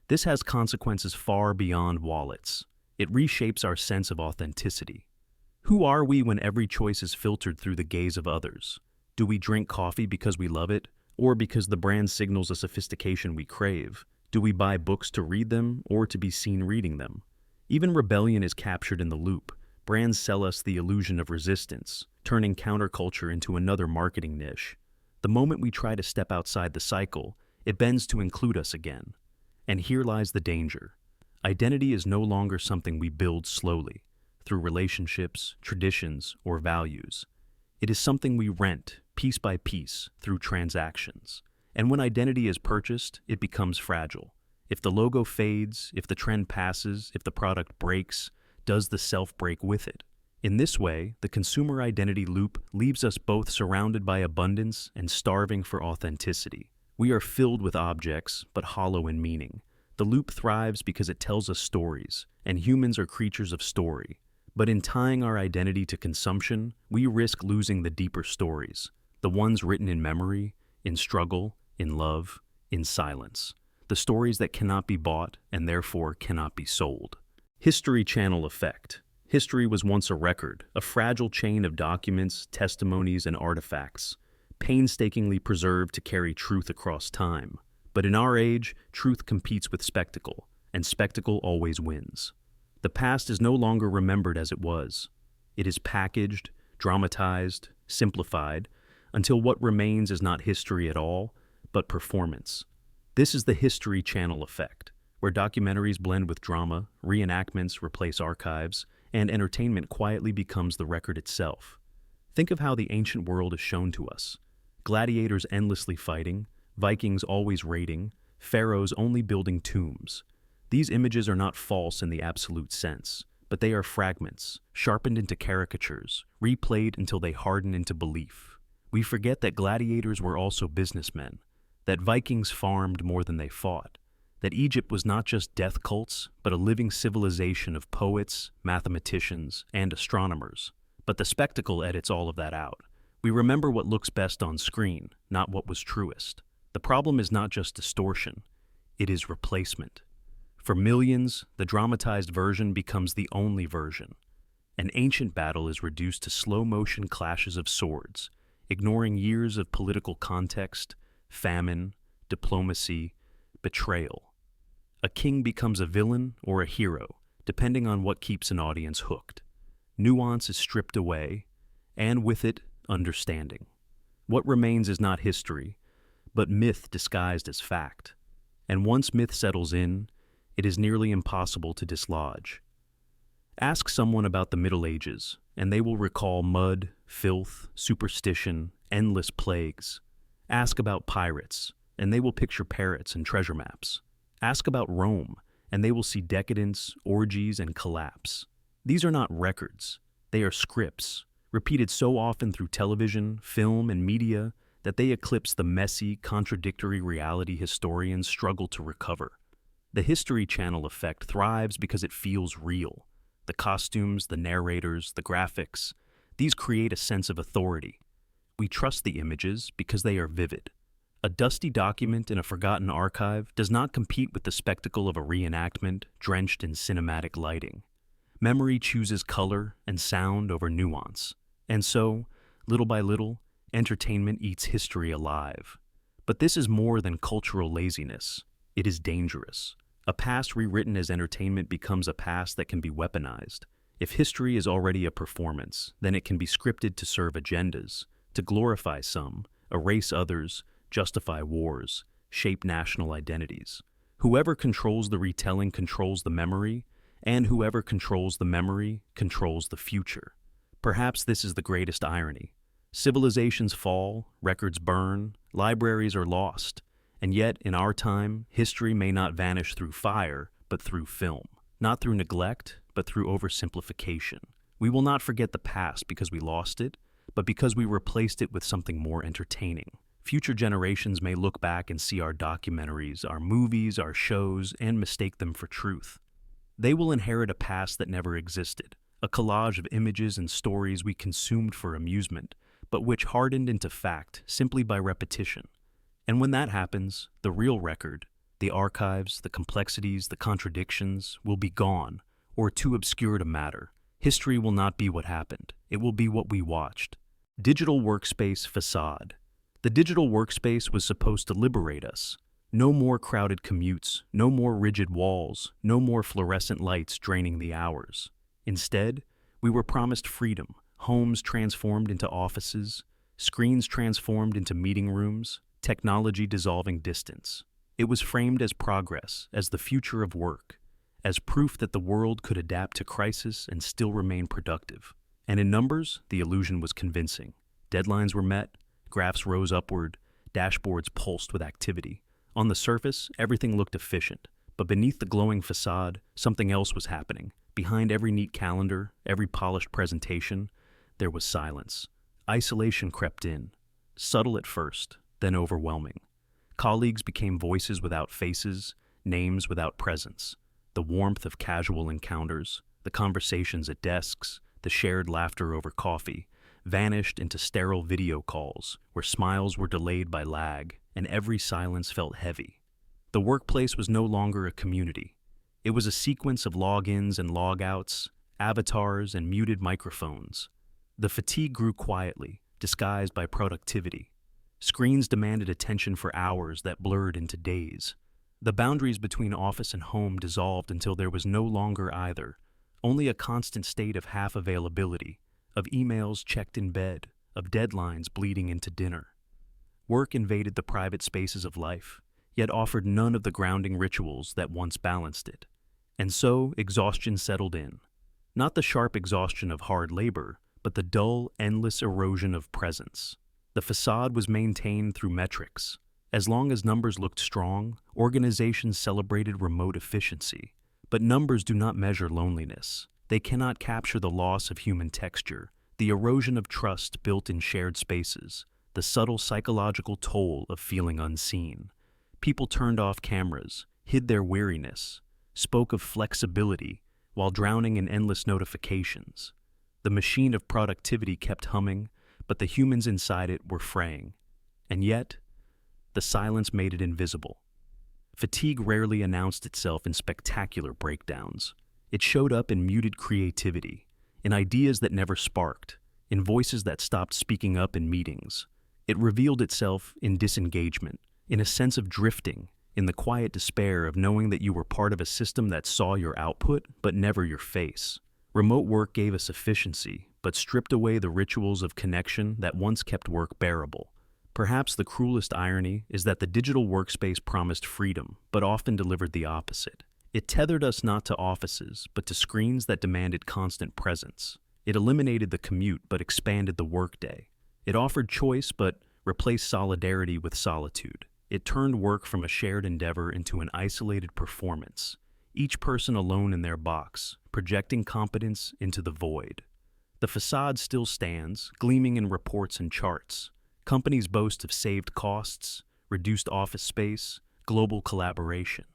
This has consequences far beyond wallets. It reshapes our sense of authenticity. Who are we when every choice is filtered through the gaze of others? Do we drink coffee because we love it, or because the brand signals a sophistication we crave? Do we buy books to read them, or to be seen reading them? Even rebellion is captured in the loop. Brands sell us the illusion of resistance, turning counterculture into another marketing niche. The moment we try to step outside the cycle, it bends to include us again. And here lies the danger. Identity is no longer something we build slowly, through relationships, traditions, or values. It is something we rent, piece by piece, through transactions. And when identity is purchased, it becomes fragile. If the logo fades, if the trend passes, if the product breaks, does the self break with it? In this way, the consumer identity loop leaves us both surrounded by abundance and starving for authenticity. We are filled with objects, but hollow in meaning. The loop thrives because it tells us stories, and humans are creatures of story. But in tying our identity to consumption, we risk losing the deeper stories, the ones written in memory, in struggle, in love, in silence. The stories that cannot be bought and therefore cannot be sold. History Channel Effect. History was once a record, a fragile chain of documents, testimonies, and artifacts, painstakingly preserved to carry truth across time. But in our age, truth competes with spectacle, and spectacle always wins. The past is no longer remembered as it was. It is packaged, dramatized, simplified, until what remains is not history at all, but performance. This is the History Channel Effect, where documentaries blend with drama, reenactments replace archives, and entertainment quietly becomes the record itself. Think of how the ancient world is shown to us. Gladiators endlessly fighting, Vikings always raiding, pharaohs only building tombs. These images are not false in the absolute sense, but they are fragments, sharpened into caricatures, replayed until they harden into belief. We forget that gladiators were also businessmen, that Vikings farmed more than they fought, that Egypt was not just death cults, but a living civilization of poets, mathematicians, and astronomers. But the spectacle edits all of that out. We remember what looks best on screen, not what was truest. The problem is not just distortion, it is replacement. For millions, the dramatized version becomes the only version. An ancient battle is reduced to slow-motion clashes of swords, ignoring years of political context, famine, diplomacy, betrayal. A king becomes a villain or a hero, depending on what keeps an audience hooked. Nuance is stripped away, and with it, understanding. What remains is not history, but myth disguised as fact. And once myth settles in, it is nearly impossible to dislodge. Ask someone about the Middle Ages, and they will recall mud, filth, superstition, endless plagues. Ask about pirates, and they will picture parrots and treasure maps. Ask about Rome, and they will see decadence, orgies, and collapse. These are not records. They are scripts, repeated so often through television, film, and media that they eclipse the messy, contradictory reality historians struggle to recover. The History Channel effect thrives because it feels real. The costumes, the narrators, the graphics, these create a sense of authority. We trust the images because they are vivid. A dusty document in a forgotten archive does not compete with the spectacle of a reenactment drenched in cinematic lighting. Memory chooses color and sound over nuance. And so, little by little, entertainment eats history alive. But this is more than cultural laziness. It is dangerous. A past rewritten as entertainment becomes a past that can be weaponized. If history is already a performance, then it can be scripted to serve agendas, to glorify some, erase others, justify wars, shape national identities. Whoever controls the retelling controls the memory, and whoever controls the memory controls the future. Perhaps this is the greatest irony. Civilizations fall, records burn, libraries are lost, and yet, in our time, history may not vanish through fire, but through film. Not through neglect, but through oversimplification. We will not forget the past because we lost it, but because we replaced it with something more entertaining. Future generations may look back and see our documentaries, our movies, our shows, and mistake them for truth. They will inherit a past that never existed, a collage of images and stories we consumed for amusement, but which hardened into fact simply by repetition. And when that happens, the real record, the archives, the complexities, the contradictions, will be gone, or too obscure to matter. History will not be what happened. It will be what we watched. Digital Workspace Facade. The digital workspace was supposed to liberate us. No more crowded commutes, no more rigid walls, no more fluorescent lights draining the hours. Instead, we were promised freedom, homes transformed into offices, screens transformed into meeting rooms, technology dissolving distance. It was framed as progress, as the future of work, as proof that the world could adapt to crisis and still remain productive. And in numbers, the illusion was convincing. Deadlines were met, graphs rose upward, dashboards pulsed with activity. On the surface, everything looked efficient, but beneath the glowing facade, something else was happening. Behind every neat calendar, every polished presentation, there was silence. Isolation crept in, subtle at first, then overwhelming. Colleagues became voices without faces, names without presence. The warmth of casual encounters, the conversations at desks, the shared laughter over coffee, vanished into sterile video calls where smiles were delayed by lag and every silence felt heavy. The workplace was no longer a community. It was a sequence of logins and logouts, avatars and muted microphones. The fatigue grew quietly, disguised by productivity. Screens demanded attention for hours that blurred into days. The boundaries between office and home dissolved until there was no longer either, only a constant state of half availability, of emails checked in bed, of deadlines bleeding into dinner. Work invaded the private spaces of life, yet offered none of the grounding rituals that once balanced it. And so exhaustion settled in. Not the sharp exhaustion of hard labor, but the dull, endless erosion of presence. The facade was maintained through metrics. As long as numbers looked strong, organizations celebrated remote efficiency. But numbers do not measure loneliness. They cannot capture the loss of human texture, the erosion of trust built in shared spaces, the subtle psychological toll of feeling unseen. People turned off cameras, hid their weariness, spoke of flexibility while drowning in endless notifications. The machine of productivity kept humming, but the humans inside it were fraying. And yet, the silence made it invisible. Fatigue rarely announced itself in spectacular breakdowns. It showed up in muted creativity, in ideas that never sparked, in voices that stopped speaking up in meetings. It revealed itself in disengagement, in a sense of drifting, in the quiet despair of knowing that you were part of a system that saw your output but never your face. Remote work gave us efficiency, but stripped away the rituals of connection that once kept work bearable. Perhaps the cruelest irony is that the digital workspace promised freedom, but often delivered the opposite. It tethered us not to offices, but to screens that demanded constant presence. It eliminated the commute, but expanded the workday. It offered choice, but replaced solidarity with solitude. It turned work from a shared endeavor into an isolated performance, each person alone in their box, projecting competence into the void. The facade still stands, gleaming in reports and charts. Companies boast of saved costs, reduced office space, global collaboration.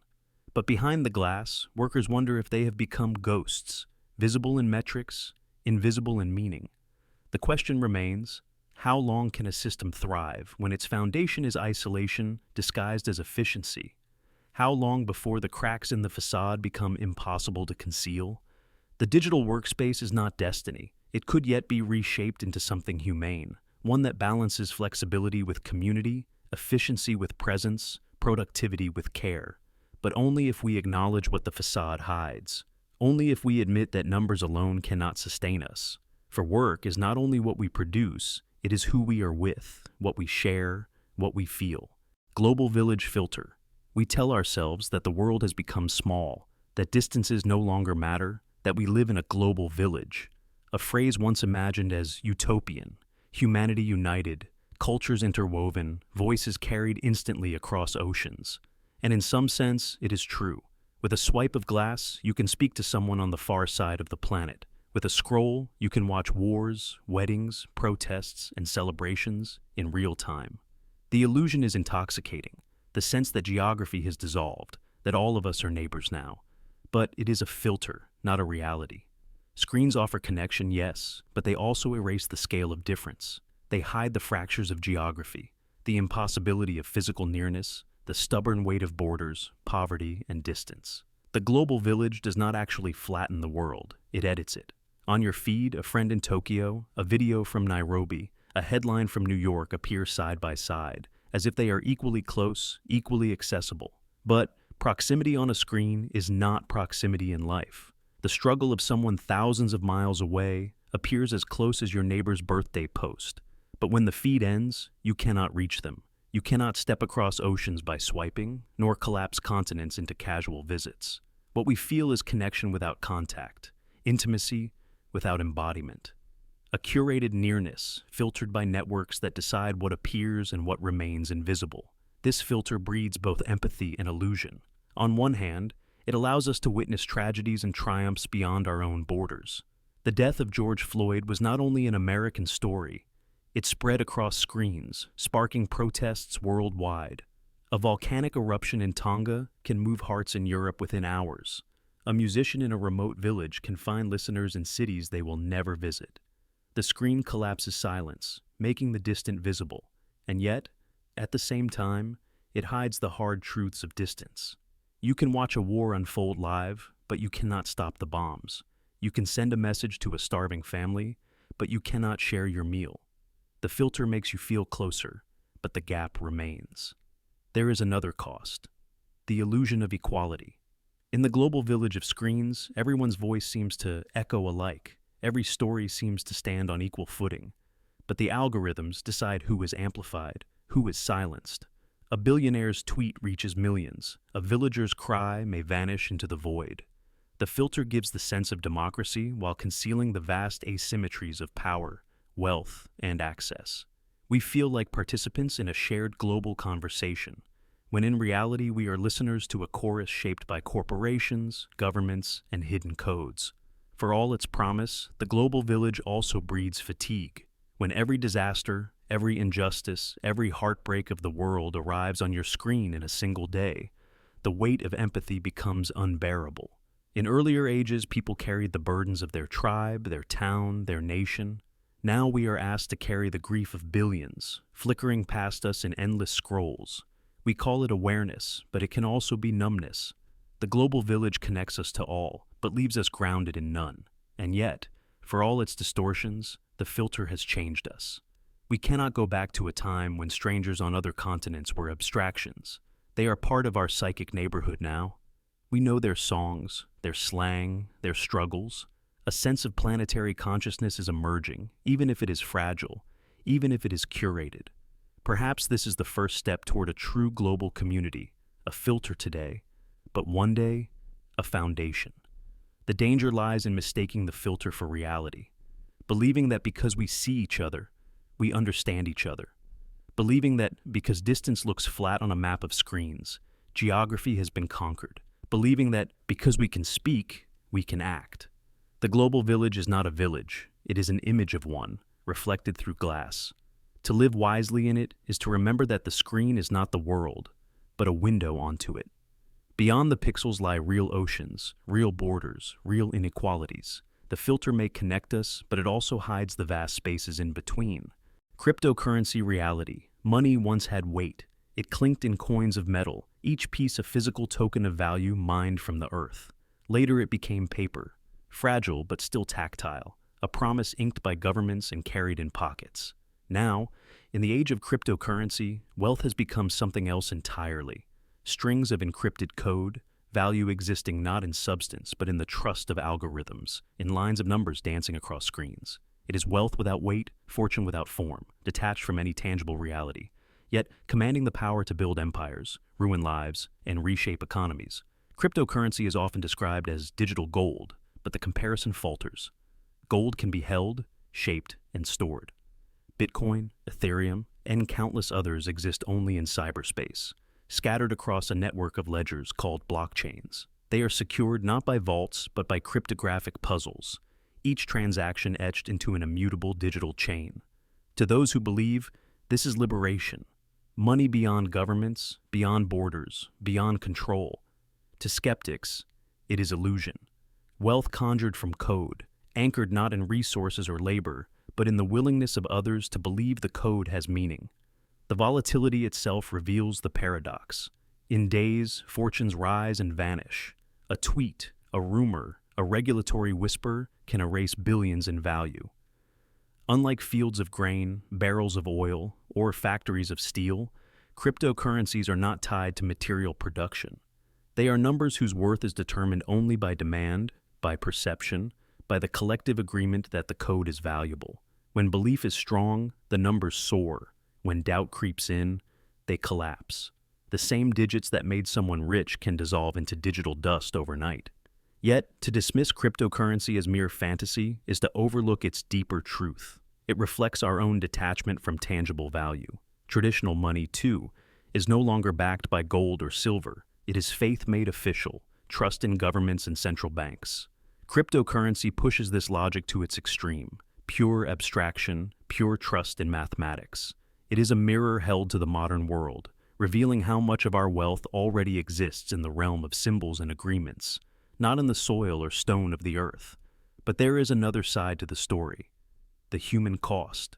But behind the glass, workers wonder if they have become ghosts, visible in metrics, invisible in meaning. The question remains, how long can a system thrive when its foundation is isolation disguised as efficiency? How long before the cracks in the facade become impossible to conceal? The digital workspace is not destiny. It could yet be reshaped into something humane, one that balances flexibility with community, efficiency with presence, productivity with care. but only if we acknowledge what the facade hides. Only if we admit that numbers alone cannot sustain us. For work is not only what we produce, it is who we are with, what we share, what we feel. Global village filter. We tell ourselves that the world has become small, that distances no longer matter, that we live in a global village. A phrase once imagined as utopian, humanity united, cultures interwoven, voices carried instantly across oceans. And in some sense, it is true. With a swipe of glass, you can speak to someone on the far side of the planet. With a scroll, you can watch wars, weddings, protests, and celebrations in real time. The illusion is intoxicating, the sense that geography has dissolved, that all of us are neighbors now. But it is a filter, not a reality. Screens offer connection, yes, but they also erase the scale of difference. They hide the fractures of geography, the impossibility of physical nearness, the stubborn weight of borders, poverty, and distance. The global village does not actually flatten the world, it edits it. On your feed, a friend in Tokyo, a video from Nairobi, a headline from New York appear side by side, as if they are equally close, equally accessible. But proximity on a screen is not proximity in life. The struggle of someone thousands of miles away appears as close as your neighbor's birthday post. But when the feed ends, you cannot reach them. You cannot step across oceans by swiping, nor collapse continents into casual visits. What we feel is connection without contact, intimacy without embodiment. A curated nearness, filtered by networks that decide what appears and what remains invisible. This filter breeds both empathy and illusion. On one hand, it allows us to witness tragedies and triumphs beyond our own borders. The death of George Floyd was not only an American story, it spread across screens, sparking protests worldwide. A volcanic eruption in Tonga can move hearts in Europe within hours. A musician in a remote village can find listeners in cities they will never visit. The screen collapses silence, making the distant visible, and yet, at the same time, it hides the hard truths of distance. You can watch a war unfold live, but you cannot stop the bombs. You can send a message to a starving family, but you cannot share your meal. The filter makes you feel closer, but the gap remains. There is another cost: the illusion of equality. In the global village of screens, everyone's voice seems to echo alike. Every story seems to stand on equal footing. But the algorithms decide who is amplified, who is silenced. A billionaire's tweet reaches millions. A villager's cry may vanish into the void. The filter gives the sense of democracy while concealing the vast asymmetries of power, wealth, and access. We feel like participants in a shared global conversation, when in reality we are listeners to a chorus shaped by corporations, governments, and hidden codes. For all its promise, the global village also breeds fatigue. When every disaster, every injustice, every heartbreak of the world arrives on your screen in a single day, the weight of empathy becomes unbearable. In earlier ages, people carried the burdens of their tribe, their town, their nation. Now we are asked to carry the grief of billions, flickering past us in endless scrolls. We call it awareness, but it can also be numbness. The global village connects us to all, but leaves us grounded in none. And yet, for all its distortions, the filter has changed us. We cannot go back to a time when strangers on other continents were abstractions. They are part of our psychic neighborhood now. We know their songs, their slang, their struggles. A sense of planetary consciousness is emerging, even if it is fragile, even if it is curated. Perhaps this is the first step toward a true global community, a filter today, but one day, a foundation. The danger lies in mistaking the filter for reality, believing that because we see each other, we understand each other, believing that because distance looks flat on a map of screens, geography has been conquered, believing that because we can speak, we can act. The global village is not a village, it is an image of one, reflected through glass. To live wisely in it is to remember that the screen is not the world, but a window onto it. Beyond the pixels lie real oceans, real borders, real inequalities. The filter may connect us, but it also hides the vast spaces in between. Cryptocurrency reality. Money once had weight. It clinked in coins of metal, each piece a physical token of value mined from the earth. Later it became paper, fragile but still tactile, a promise inked by governments and carried in pockets. Now, in the age of cryptocurrency, wealth has become something else entirely. strings of encrypted code, value existing not in substance but in the trust of algorithms, in lines of numbers dancing across screens. It is wealth without weight, fortune without form, detached from any tangible reality, yet commanding the power to build empires, ruin lives, and reshape economies. Cryptocurrency is often described as digital gold, but the comparison falters. Gold can be held, shaped, and stored. Bitcoin, Ethereum, and countless others exist only in cyberspace, scattered across a network of ledgers called blockchains. They are secured not by vaults, but by cryptographic puzzles, each transaction etched into an immutable digital chain. To those who believe, this is liberation. Money beyond governments, beyond borders, beyond control. To skeptics, it is illusion. Wealth conjured from code, anchored not in resources or labor, but in the willingness of others to believe the code has meaning. The volatility itself reveals the paradox. In days, fortunes rise and vanish. A tweet, a rumor, a regulatory whisper can erase billions in value. Unlike fields of grain, barrels of oil, or factories of steel, cryptocurrencies are not tied to material production. They are numbers whose worth is determined only by demand, by perception, by the collective agreement that the code is valuable. When belief is strong, the numbers soar. When doubt creeps in, they collapse. The same digits that made someone rich can dissolve into digital dust overnight. Yet, to dismiss cryptocurrency as mere fantasy is to overlook its deeper truth. It reflects our own detachment from tangible value. Traditional money, too, is no longer backed by gold or silver. It is faith made official, trust in governments and central banks. Cryptocurrency pushes this logic to its extreme. Pure abstraction, pure trust in mathematics. It is a mirror held to the modern world, revealing how much of our wealth already exists in the realm of symbols and agreements, not in the soil or stone of the earth. But there is another side to the story: the human cost.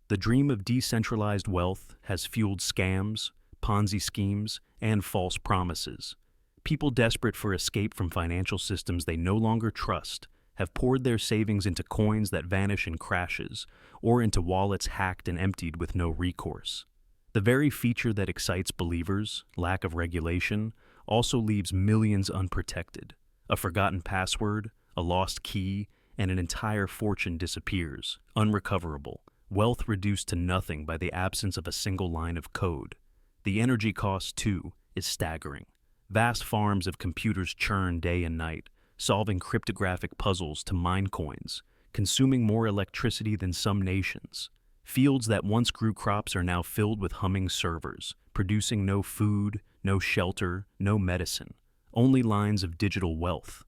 The dream of decentralized wealth has fueled scams, Ponzi schemes, and false promises. People desperate for escape from financial systems they no longer trust have poured their savings into coins that vanish in crashes, or into wallets hacked and emptied with no recourse. The very feature that excites believers, lack of regulation, also leaves millions unprotected. A forgotten password, a lost key, and an entire fortune disappears, unrecoverable, wealth reduced to nothing by the absence of a single line of code. The energy cost, too, is staggering. Vast farms of computers churn day and night, solving cryptographic puzzles to mine coins, consuming more electricity than some nations. Fields that once grew crops are now filled with humming servers, producing no food, no shelter, no medicine, only lines of digital wealth.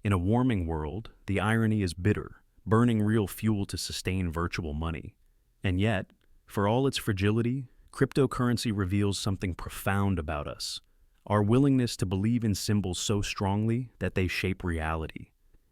In a warming world, the irony is bitter, burning real fuel to sustain virtual money. And yet, for all its fragility, cryptocurrency reveals something profound about us. Our willingness to believe in symbols so strongly that they shape reality.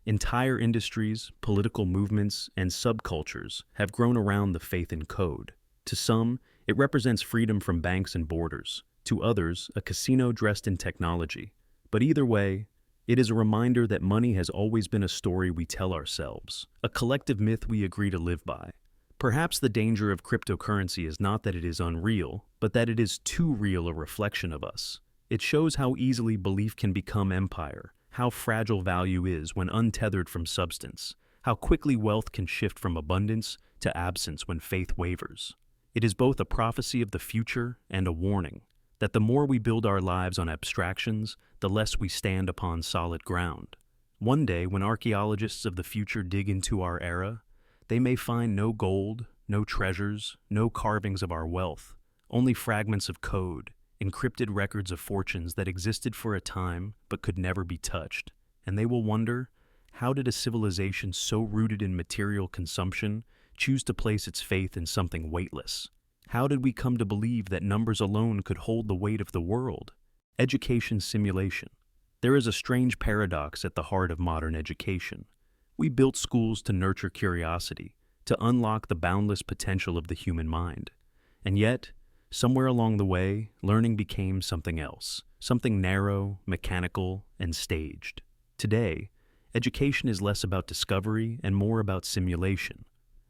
Entire industries, political movements, and subcultures have grown around the faith in code. To some, it represents freedom from banks and borders. To others, a casino dressed in technology. But either way, it is a reminder that money has always been a story we tell ourselves, a collective myth we agree to live by. Perhaps the danger of cryptocurrency is not that it is unreal, but that it is too real a reflection of us. It shows how easily belief can become empire, how fragile value is when untethered from substance, how quickly wealth can shift from abundance to absence when faith wavers. It is both a prophecy of the future and a warning that the more we build our lives on abstractions, the less we stand upon solid ground. One day, when archaeologists of the future dig into our era, they may find no gold, no treasures, no carvings of our wealth, only fragments of code, encrypted records of fortunes that existed for a time but could never be touched. And they will wonder, how did a civilization so rooted in material consumption choose to place its faith in something weightless? How did we come to believe that numbers alone could hold the weight of the world? Education simulation. There is a strange paradox at the heart of modern education. We built schools to nurture curiosity, to unlock the boundless potential of the human mind. And yet, somewhere along the way, learning became something else, something narrow, mechanical, and staged. Today, education is less about discovery and more about simulation.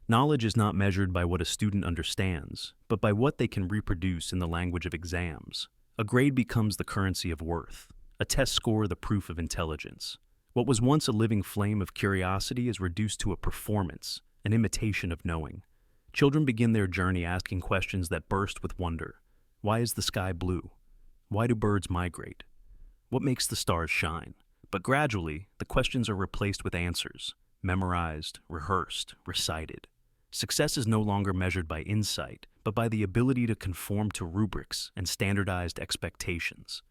Knowledge is not measured by what a student understands, but by what they can reproduce in the language of exams. A grade becomes the currency of worth, a test score the proof of intelligence. What was once a living flame of curiosity is reduced to a performance, an imitation of knowing. Children begin their journey asking questions that burst with wonder. Why is the sky blue? Why do birds migrate? What makes the stars shine? But gradually, the questions are replaced with answers, memorized, rehearsed, recited. Success is no longer measured by insight, but by the ability to conform to rubrics and standardized expectations.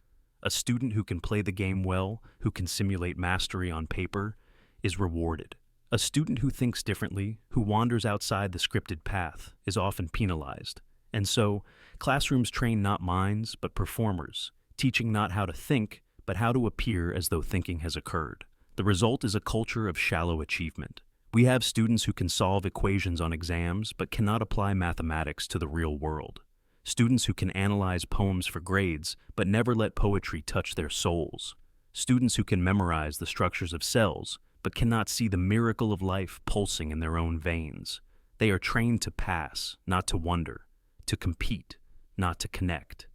A student who can play the game well, who can simulate mastery on paper, is rewarded. A student who thinks differently, who wanders outside the scripted path, is often penalized. And so, classrooms train not minds, but performers, teaching not how to think, but how to appear as though thinking has occurred. The result is a culture of shallow achievement. We have students who can solve equations on exams, but cannot apply mathematics to the real world. Students who can analyze poems for grades, but never let poetry touch their souls. Students who can memorize the structures of cells, but cannot see the miracle of life pulsing in their own veins. They are trained to pass, not to wonder, to compete, not to connect.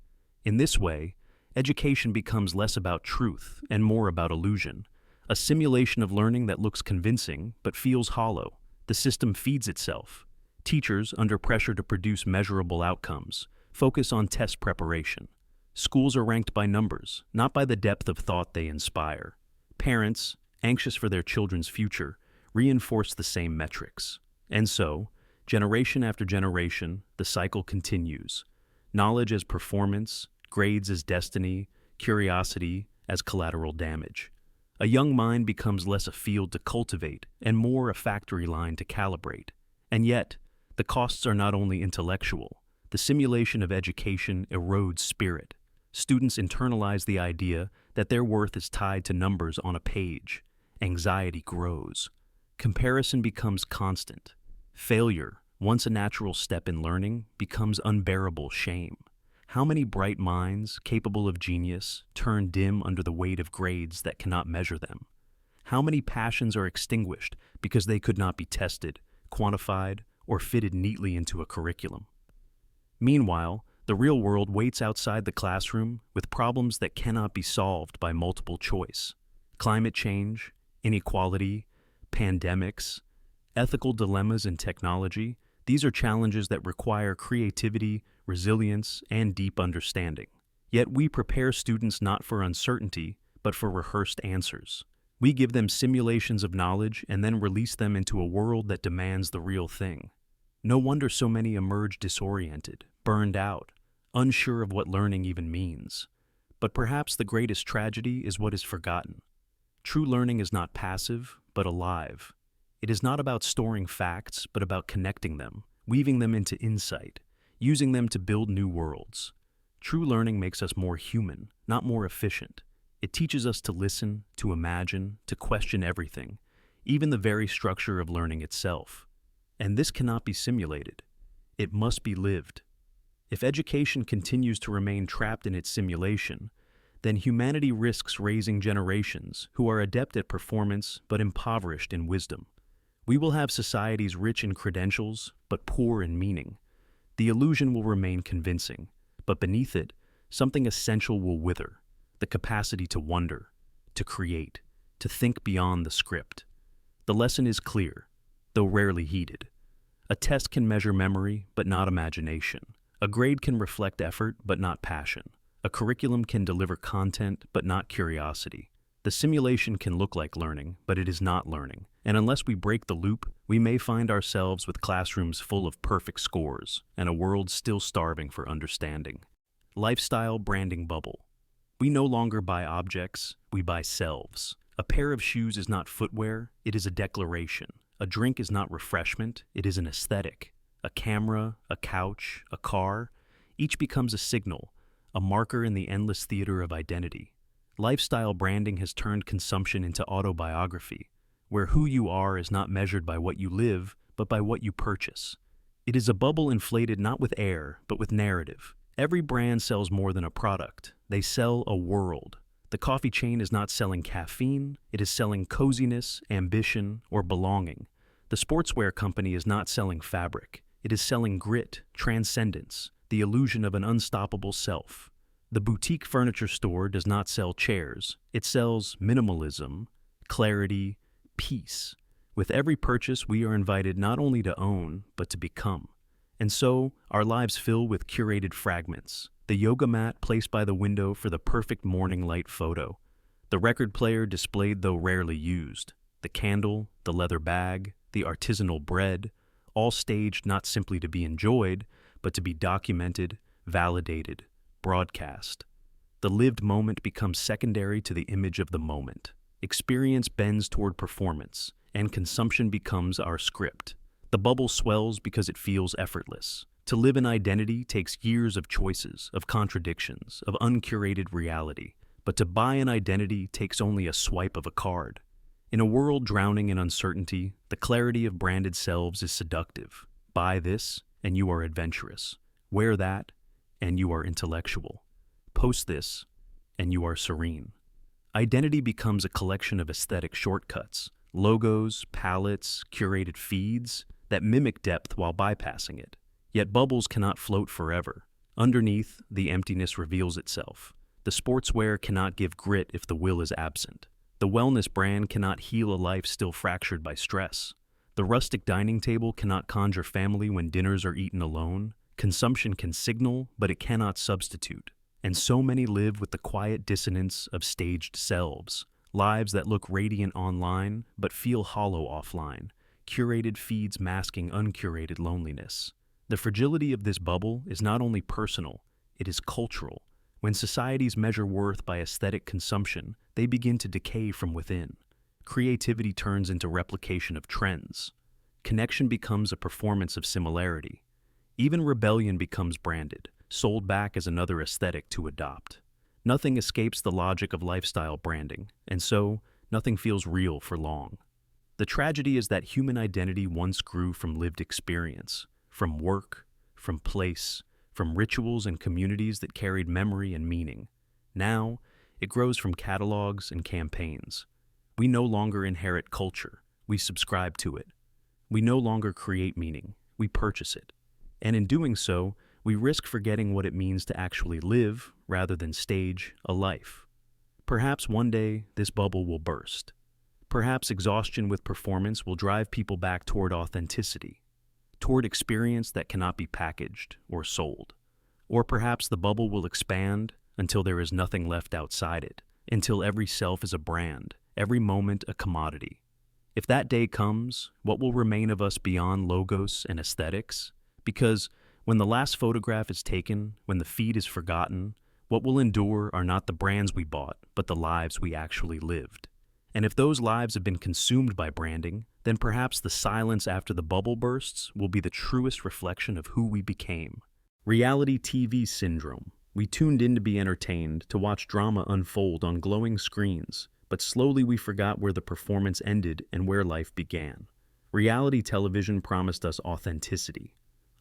In this way, education becomes less about truth and more about illusion, a simulation of learning that looks convincing but feels hollow. The system feeds itself. Teachers, under pressure to produce measurable outcomes, focus on test preparation. Schools are ranked by numbers, not by the depth of thought they inspire. Parents, anxious for their children's future, reinforce the same metrics. And so, generation after generation, the cycle continues. Knowledge as performance, grades as destiny, curiosity as collateral damage. A young mind becomes less a field to cultivate and more a factory line to calibrate. And yet, the costs are not only intellectual. The simulation of education erodes spirit. Students internalize the idea that their worth is tied to numbers on a page. Anxiety grows. Comparison becomes constant. Failure, once a natural step in learning, becomes unbearable shame. How many bright minds, capable of genius, turn dim under the weight of grades that cannot measure them? How many passions are extinguished because they could not be tested, quantified, or fitted neatly into a curriculum? Meanwhile, the real world waits outside the classroom with problems that cannot be solved by multiple choice. Climate change, inequality, pandemics, ethical dilemmas in technology, these are challenges that require creativity, resilience, and deep understanding. Yet we prepare students not for uncertainty, but for rehearsed answers. We give them simulations of knowledge and then release them into a world that demands the real thing. No wonder so many emerge disoriented, burned out, unsure of what learning even means. But perhaps the greatest tragedy is what is forgotten. True learning is not passive, but alive. It is not about storing facts, but about connecting them, weaving them into insight, using them to build new worlds. True learning makes us more human, not more efficient. It teaches us to listen, to imagine, to question everything, even the very structure of learning itself. And this cannot be simulated. It must be lived. If education continues to remain trapped in its simulation, then humanity risks raising generations who are adept at performance but impoverished in wisdom. We will have societies rich in credentials but poor in meaning. The illusion will remain convincing, but beneath it, something essential will wither: the capacity to wonder, to create, to think beyond the script. The lesson is clear, though rarely heeded. A test can measure memory, but not imagination. A grade can reflect effort, but not passion. A curriculum can deliver content, but not curiosity. The simulation can look like learning, but it is not learning. And unless we break the loop, we may find ourselves with classrooms full of perfect scores and a world still starving for understanding. Lifestyle branding bubble. We no longer buy objects, we buy selves. A pair of shoes is not footwear, it is a declaration. A drink is not refreshment, it is an aesthetic. A camera, a couch, a car, each becomes a signal, a marker in the endless theater of identity. Lifestyle branding has turned consumption into autobiography, where who you are is not measured by what you live, but by what you purchase. It is a bubble inflated not with air, but with narrative. Every brand sells more than a product. They sell a world. The coffee chain is not selling caffeine, it is selling coziness, ambition, or belonging. The sportswear company is not selling fabric. It is selling grit, transcendence, the illusion of an unstoppable self. The boutique furniture store does not sell chairs. It sells minimalism, clarity, peace. With every purchase, we are invited not only to own, but to become. And so, our lives fill with curated fragments. The yoga mat placed by the window for the perfect morning light photo. The record player displayed though rarely used. The candle, the leather bag, the artisanal bread, all staged not simply to be enjoyed, but to be documented, validated, broadcast. The lived moment becomes secondary to the image of the moment. Experience bends toward performance, and consumption becomes our script. The bubble swells because it feels effortless. To live an identity takes years of choices, of contradictions, of uncurated reality. But to buy an identity takes only a swipe of a card. In a world drowning in uncertainty, the clarity of branded selves is seductive. Buy this, and you are adventurous. Wear that, and you are intellectual. Post this, and you are serene. Identity becomes a collection of aesthetic shortcuts, logos, palettes, curated feeds that mimic depth while bypassing it. Yet bubbles cannot float forever. Underneath, the emptiness reveals itself. The sportswear cannot give grit if the will is absent. The wellness brand cannot heal a life still fractured by stress. The rustic dining table cannot conjure family when dinners are eaten alone. Consumption can signal, but it cannot substitute. And so many live with the quiet dissonance of staged selves, lives that look radiant online but feel hollow offline, curated feeds masking uncurated loneliness. The fragility of this bubble is not only personal, it is cultural. When societies measure worth by aesthetic consumption, they begin to decay from within. Creativity turns into replication of trends. Connection becomes a performance of similarity. Even rebellion becomes branded, sold back as another aesthetic to adopt. Nothing escapes the logic of lifestyle branding, and so nothing feels real for long. The tragedy is that human identity once grew from lived experience, from work, from place, from rituals and communities that carried memory and meaning. Now, it grows from catalogs and campaigns. We no longer inherit culture, we subscribe to it. We no longer create meaning, we purchase it. And in doing so, we risk forgetting what it means to actually live rather than stage a life. Perhaps one day this bubble will burst. Perhaps exhaustion with performance will drive people back toward authenticity, toward experience that cannot be packaged or sold. Or perhaps the bubble will expand until there is nothing left outside it, until every self is a brand, every moment a commodity. If that day comes, what will remain of us beyond logos and aesthetics? Because when the last photograph is taken, when the feed is forgotten, what will endure are not the brands we bought, but the lives we actually lived. And if those lives have been consumed by branding, then perhaps the silence after the bubble bursts will be the truest reflection of who we became. Reality TV syndrome. We tuned in to be entertained, to watch drama unfold on glowing screens, but slowly we forgot where the performance ended and where life began. Reality television promised us authenticity.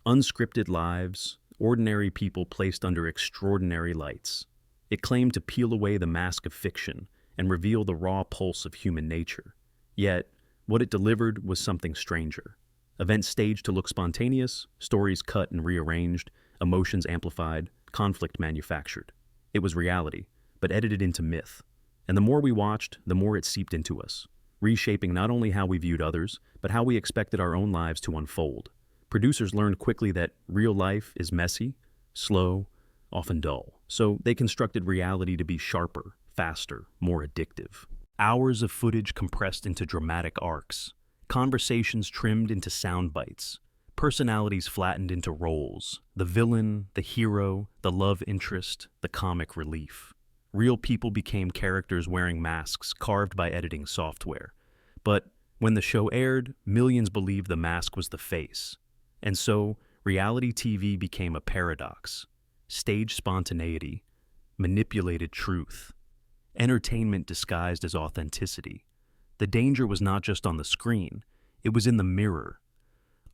Unscripted lives, ordinary people placed under extraordinary lights. It claimed to peel away the mask of fiction and reveal the raw pulse of human nature. Yet, what it delivered was something stranger. Events staged to look spontaneous, stories cut and rearranged, emotions amplified, conflict manufactured. It was reality, but edited into myth. And the more we watched, the more it seeped into us, reshaping not only how we viewed others, but how we expected our own lives to unfold. Producers learned quickly that real life is messy, slow, often dull. So they constructed reality to be sharper, faster, more addictive. Hours of footage compressed into dramatic arcs, conversations trimmed into sound bites, personalities flattened into roles, the villain, the hero, the love interest, the comic relief. Real people became characters wearing masks carved by editing software. But when the show aired, millions believed the mask was the face. And so, reality TV became a paradox. Staged spontaneity, manipulated truth, entertainment disguised as authenticity. The danger was not just on the screen, it was in the mirror.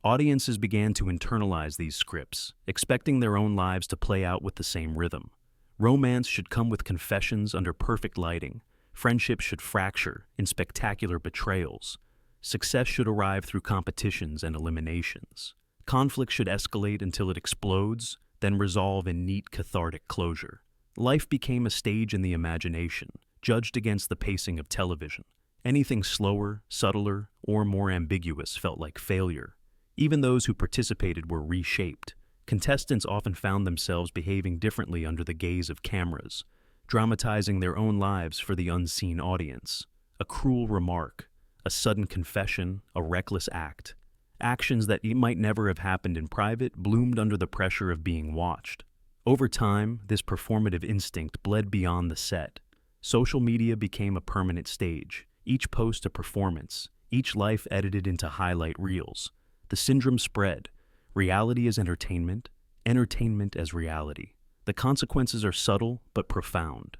Audiences began to internalize these scripts, expecting their own lives to play out with the same rhythm. Romance should come with confessions under perfect lighting. Friendship should fracture in spectacular betrayals. Success should arrive through competitions and eliminations. Conflict should escalate until it explodes, then resolve in neat cathartic closure. Life became a stage in the imagination, judged against the pacing of television. Anything slower, subtler, or more ambiguous felt like failure. Even those who participated were reshaped. Contestants often found themselves behaving differently under the gaze of cameras, dramatizing their own lives for the unseen audience. A cruel remark, a sudden confession, a reckless act. Actions that might never have happened in private bloomed under the pressure of being watched. Over time, this performative instinct bled beyond the set. Social media became a permanent stage, each post a performance, each life edited into highlight reels. The syndrome spread. Reality as entertainment, entertainment as reality. The consequences are subtle but profound.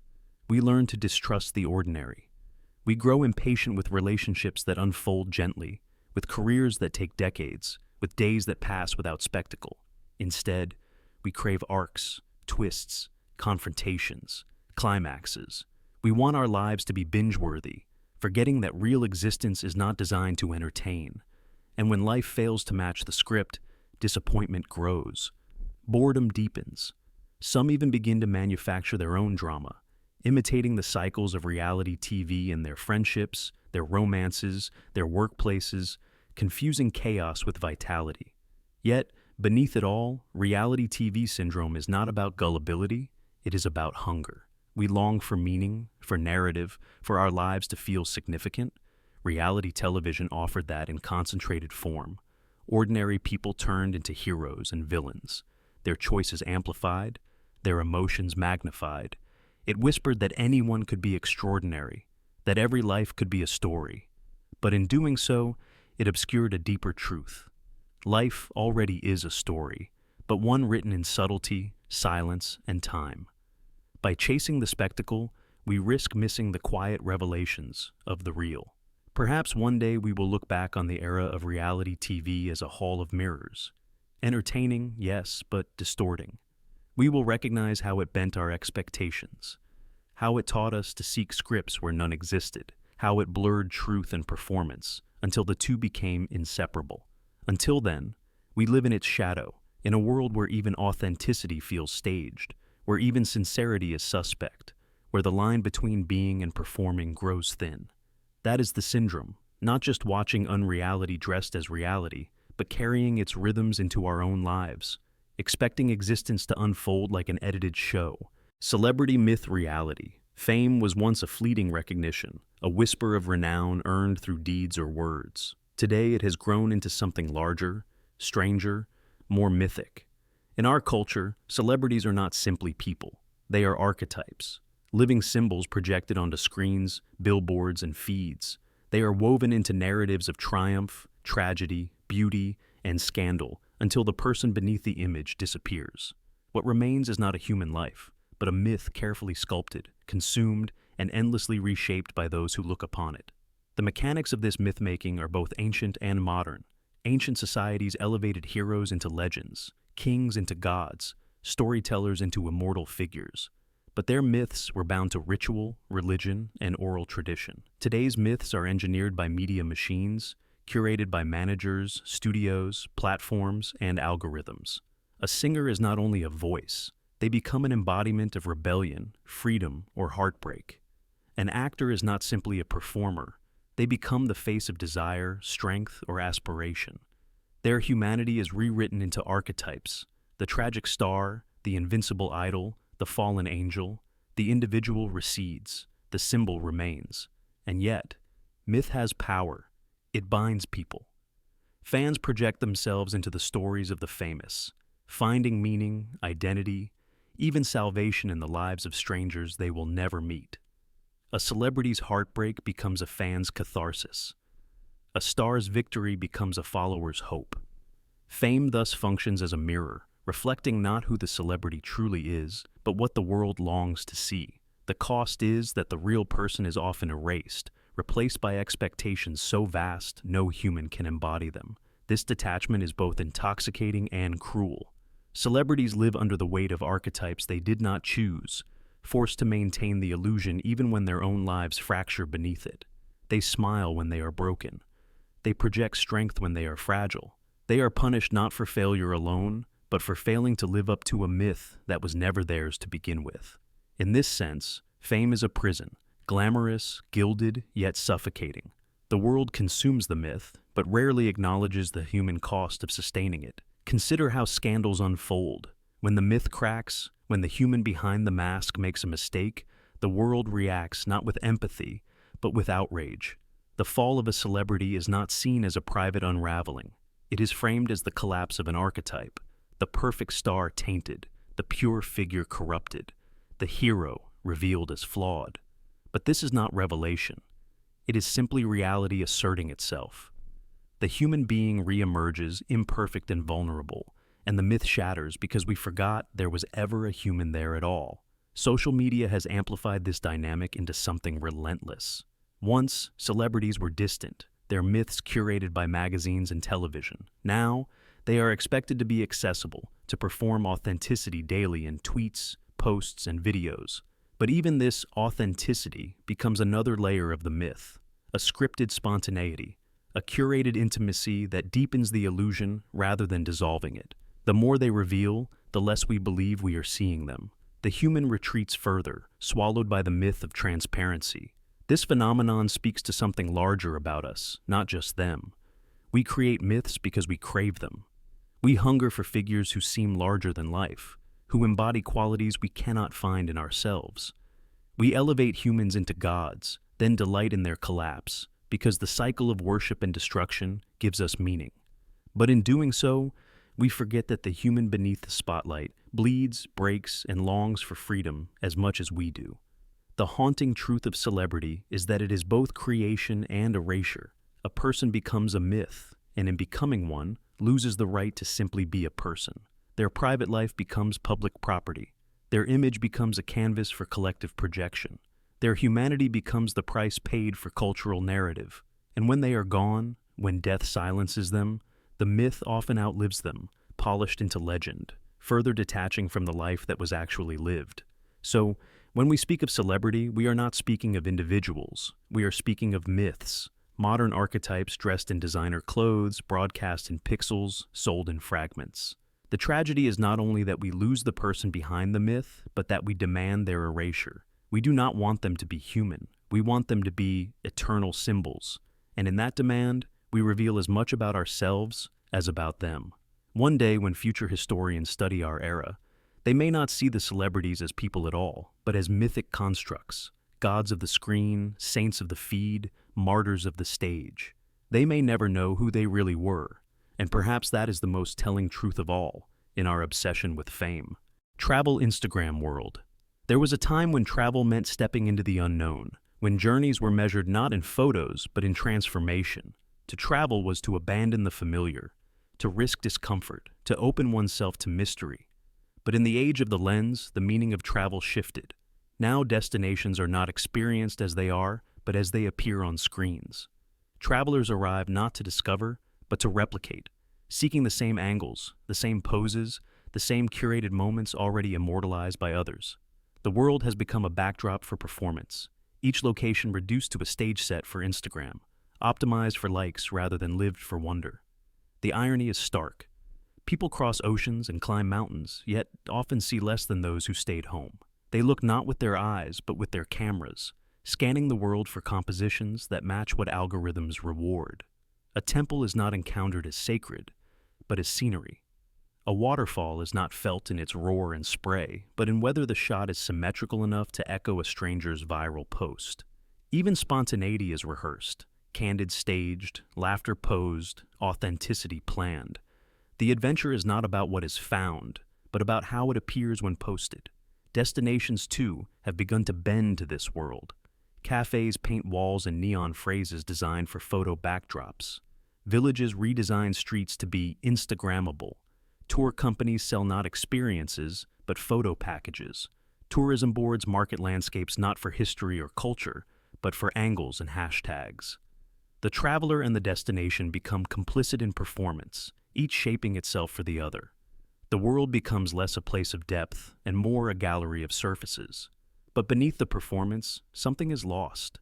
We learn to distrust the ordinary. We grow impatient with relationships that unfold gently, with careers that take decades, with days that pass without spectacle. Instead, we crave arcs, twists, confrontations, climaxes. We want our lives to be binge-worthy, forgetting that real existence is not designed to entertain. And when life fails to match the script, disappointment grows. Boredom deepens. Some even begin to manufacture their own drama, imitating the cycles of reality TV in their friendships, their romances, their workplaces, confusing chaos with vitality. Yet, beneath it all, reality TV syndrome is not about gullibility, it is about hunger. We long for meaning, for narrative, for our lives to feel significant. Reality television offered that in concentrated form. Ordinary people turned into heroes and villains, their choices amplified, their emotions magnified. It whispered that anyone could be extraordinary, that every life could be a story. But in doing so, it obscured a deeper truth. Life already is a story, but one written in subtlety, silence, and time. By chasing the spectacle, we risk missing the quiet revelations of the real. Perhaps one day we will look back on the era of reality TV as a hall of mirrors. Entertaining, yes, but distorting. We will recognize how it bent our expectations, how it taught us to seek scripts where none existed, how it blurred truth and performance until the two became inseparable. Until then, we live in its shadow, in a world where even authenticity feels staged, where even sincerity is suspect, where the line between being and performing grows thin. That is the syndrome, not just watching unreality dressed as reality, but carrying its rhythms into our own lives, expecting existence to unfold like an edited show. Celebrity myth reality. Fame was once a fleeting recognition, a whisper of renown earned through deeds or words. Today it has grown into something larger, stranger, more mythic. In our culture, celebrities are not simply people. They are archetypes, living symbols projected onto screens, billboards, and feeds. They are woven into narratives of triumph, tragedy, beauty, and scandal until the person beneath the image disappears. What remains is not a human life, but a myth carefully sculpted, consumed, and endlessly reshaped by those who look upon it. The mechanics of this myth-making are both ancient and modern. Ancient societies elevated heroes into legends, kings into gods, storytellers into immortal figures. But their myths were bound to ritual, religion, and oral tradition. Today's myths are engineered by media machines, curated by managers, studios, platforms, and algorithms. A singer is not only a voice, they become an embodiment of rebellion, freedom, or heartbreak. An actor is not simply a performer, they become the face of desire, strength, or aspiration. Their humanity is rewritten into archetypes: the tragic star, the invincible idol, the fallen angel. The individual recedes, the symbol remains. And yet, myth has power. It binds people. Fans project themselves into the stories of the famous, finding meaning, identity, even salvation in the lives of strangers they will never meet. A celebrity's heartbreak becomes a fan's catharsis. A star's victory becomes a follower's hope. Fame thus functions as a mirror, reflecting not who the celebrity truly is, but what the world longs to see. The cost is that the real person is often erased, replaced by expectations so vast no human can embody them. This detachment is both intoxicating and cruel. Celebrities live under the weight of archetypes they did not choose, forced to maintain the illusion even when their own lives fracture beneath it. They smile when they are broken. They project strength when they are fragile. They are punished not for failure alone, but for failing to live up to a myth that was never theirs to begin with. In this sense, fame is a prison, glamorous, gilded, yet suffocating. The world consumes the myth, but rarely acknowledges the human cost of sustaining it. Consider how scandals unfold. When the myth cracks, when the human behind the mask makes a mistake, the world reacts not with empathy, but with outrage. The fall of a celebrity is not seen as a private unraveling. It is framed as the collapse of an archetype, the perfect star tainted, the pure figure corrupted, the hero revealed as flawed. But this is not revelation. It is simply reality asserting itself. The human being reemerges imperfect and vulnerable, and the myth shatters because we forgot there was ever a human there at all. Social media has amplified this dynamic into something relentless. Once, celebrities were distant, their myths curated by magazines and television. Now, they are expected to be accessible, to perform authenticity daily in tweets, posts, and videos. But even this authenticity becomes another layer of the myth, a scripted spontaneity, a curated intimacy that deepens the illusion rather than dissolving it. The more they reveal, the less we believe we are seeing them. The human retreats further, swallowed by the myth of transparency. This phenomenon speaks to something larger about us, not just them. We create myths because we crave them. We hunger for figures who seem larger than life, who embody qualities we cannot find in ourselves. We elevate humans into gods, then delight in their collapse, because the cycle of worship and destruction gives us meaning. But in doing so, we forget that the human beneath the spotlight bleeds, breaks, and longs for freedom as much as we do. The haunting truth of celebrity is that it is both creation and erasure. A person becomes a myth, and in becoming one, loses the right to simply be a person. Their private life becomes public property. Their image becomes a canvas for collective projection. Their humanity becomes the price paid for cultural narrative. And when they are gone, when death silences them, the myth often outlives them, polished into legend, further detaching from the life that was actually lived. So, when we speak of celebrity, we are not speaking of individuals. We are speaking of myths, modern archetypes dressed in designer clothes, broadcast in pixels, sold in fragments. The tragedy is not only that we lose the person behind the myth, but that we demand their erasure. We do not want them to be human. We want them to be eternal symbols. And in that demand, we reveal as much about ourselves as about them. One day, when future historians study our era, they may not see the celebrities as people at all, but as mythic constructs, gods of the screen, saints of the feed, martyrs of the stage. They may never know who they really were, and perhaps that is the most telling truth of all in our obsession with fame. Travel Instagram world. There was a time when travel meant stepping into the unknown, when journeys were measured not in photos but in transformation. To travel was to abandon the familiar, to risk discomfort, to open oneself to mystery. But in the age of the lens, the meaning of travel shifted. Now destinations are not experienced as they are, but as they appear on screens. Travelers arrive not to discover, but to replicate, seeking the same angles, the same poses, the same curated moments already immortalized by others. The world has become a backdrop for performance, each location reduced to a stage set for Instagram, optimized for likes rather than lived for wonder. The irony is stark. People cross oceans and climb mountains, yet often see less than those who stayed home. They look not with their eyes, but with their cameras, scanning the world for compositions that match what algorithms reward. A temple is not encountered as sacred, but as scenery. A waterfall is not felt in its roar and spray, but in whether the shot is symmetrical enough to echo a stranger's viral post. Even spontaneity is rehearsed, candid staged, laughter posed, authenticity planned. The adventure is not about what is found, but about how it appears when posted. Destinations, too, have begun to bend to this world. Cafes paint walls in neon phrases designed for photo backdrops. Villages redesign streets to be Instagrammable. Tour companies sell not experiences, but photo packages. Tourism boards market landscapes not for history or culture, but for angles and hashtags. The traveler and the destination become complicit in performance, each shaping itself for the other. The world becomes less a place of depth and more a gallery of surfaces. But beneath the performance, something is lost.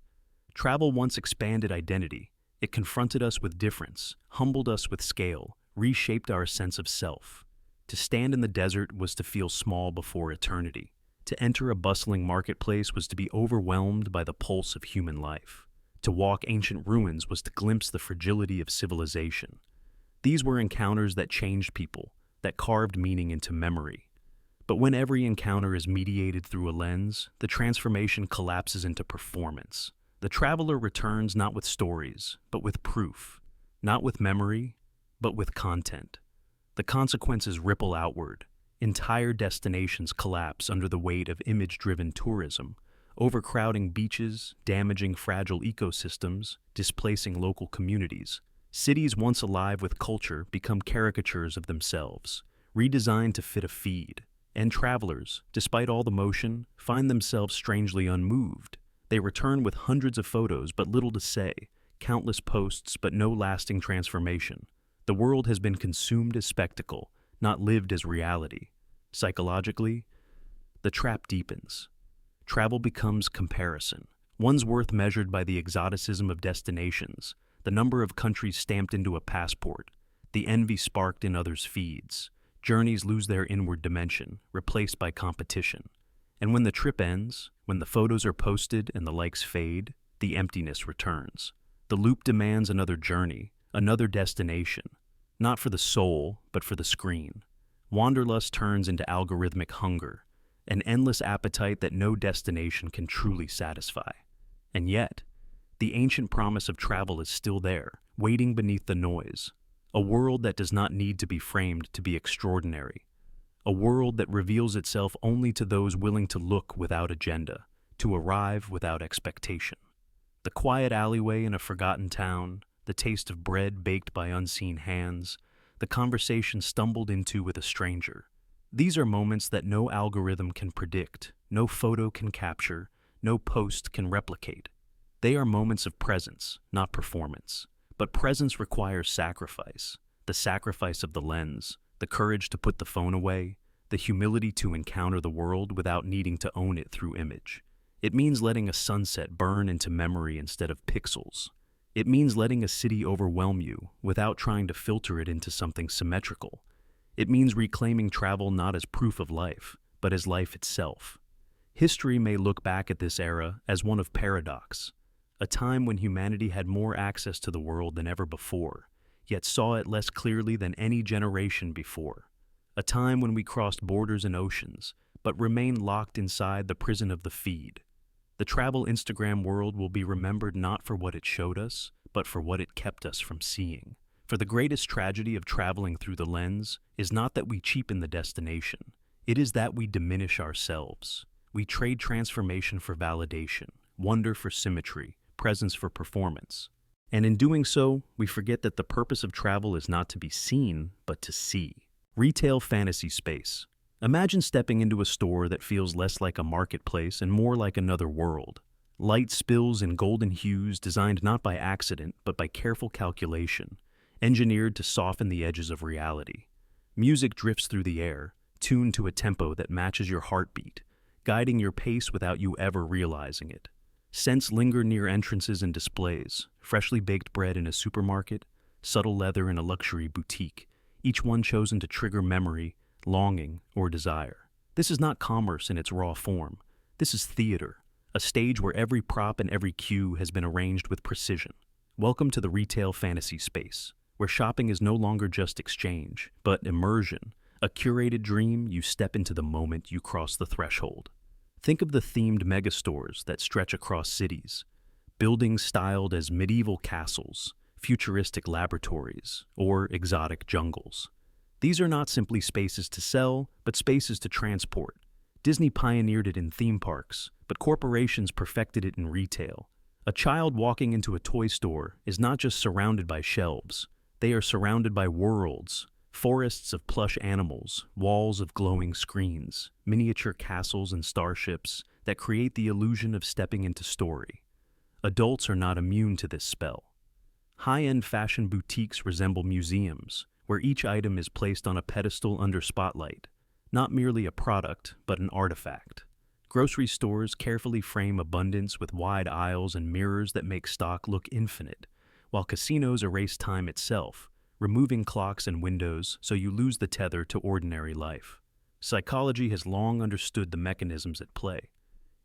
Travel once expanded identity. It confronted us with difference, humbled us with scale, reshaped our sense of self. To stand in the desert was to feel small before eternity. To enter a bustling marketplace was to be overwhelmed by the pulse of human life. To walk ancient ruins was to glimpse the fragility of civilization. These were encounters that changed people, that carved meaning into memory. But when every encounter is mediated through a lens, the transformation collapses into performance. The traveler returns not with stories, but with proof. Not with memory, but with content. The consequences ripple outward. Entire destinations collapse under the weight of image-driven tourism, overcrowding beaches, damaging fragile ecosystems, displacing local communities. Cities once alive with culture become caricatures of themselves, redesigned to fit a feed. And travelers, despite all the motion, find themselves strangely unmoved. They return with hundreds of photos but little to say, countless posts but no lasting transformation. The world has been consumed as spectacle, not lived as reality. Psychologically, the trap deepens. Travel becomes comparison. One's worth measured by the exoticism of destinations, the number of countries stamped into a passport, the envy sparked in others' feeds. Journeys lose their inward dimension, replaced by competition. And when the trip ends, when the photos are posted and the likes fade, the emptiness returns. The loop demands another journey, another destination, not for the soul, but for the screen. Wanderlust turns into algorithmic hunger, an endless appetite that no destination can truly satisfy. And yet, the ancient promise of travel is still there, waiting beneath the noise. A world that does not need to be framed to be extraordinary. A world that reveals itself only to those willing to look without agenda, to arrive without expectation. The quiet alleyway in a forgotten town, the taste of bread baked by unseen hands, the conversation stumbled into with a stranger. These are moments that no algorithm can predict, no photo can capture, no post can replicate. They are moments of presence, not performance. But presence requires sacrifice, the sacrifice of the lens, the courage to put the phone away, the humility to encounter the world without needing to own it through image. It means letting a sunset burn into memory instead of pixels. It means letting a city overwhelm you without trying to filter it into something symmetrical. It means reclaiming travel not as proof of life, but as life itself. History may look back at this era as one of paradox, a time when humanity had more access to the world than ever before, yet saw it less clearly than any generation before. A time when we crossed borders and oceans, but remained locked inside the prison of the feed. The travel Instagram world will be remembered not for what it showed us, but for what it kept us from seeing. For the greatest tragedy of traveling through the lens is not that we cheapen the destination, it is that we diminish ourselves. We trade transformation for validation, wonder for symmetry, presence for performance. And in doing so, we forget that the purpose of travel is not to be seen, but to see. Retail fantasy space. Imagine stepping into a store that feels less like a marketplace and more like another world. Light spills in golden hues designed not by accident, but by careful calculation, engineered to soften the edges of reality. Music drifts through the air, tuned to a tempo that matches your heartbeat, guiding your pace without you ever realizing it. Scents linger near entrances and displays, freshly baked bread in a supermarket, subtle leather in a luxury boutique, each one chosen to trigger memory, longing, or desire. This is not commerce in its raw form. This is theater, a stage where every prop and every cue has been arranged with precision. Welcome to the retail fantasy space, where shopping is no longer just exchange, but immersion, a curated dream you step into the moment you cross the threshold. Think of the themed megastores that stretch across cities, buildings styled as medieval castles, futuristic laboratories, or exotic jungles. These are not simply spaces to sell, but spaces to transport. Disney pioneered it in theme parks, but corporations perfected it in retail. A child walking into a toy store is not just surrounded by shelves. They are surrounded by worlds, forests of plush animals, walls of glowing screens, miniature castles and starships that create the illusion of stepping into story. Adults are not immune to this spell. High-end fashion boutiques resemble museums, where each item is placed on a pedestal under spotlight, not merely a product, but an artifact. Grocery stores carefully frame abundance with wide aisles and mirrors that make stock look infinite, while casinos erase time itself, removing clocks and windows so you lose the tether to ordinary life. Psychology has long understood the mechanisms at play.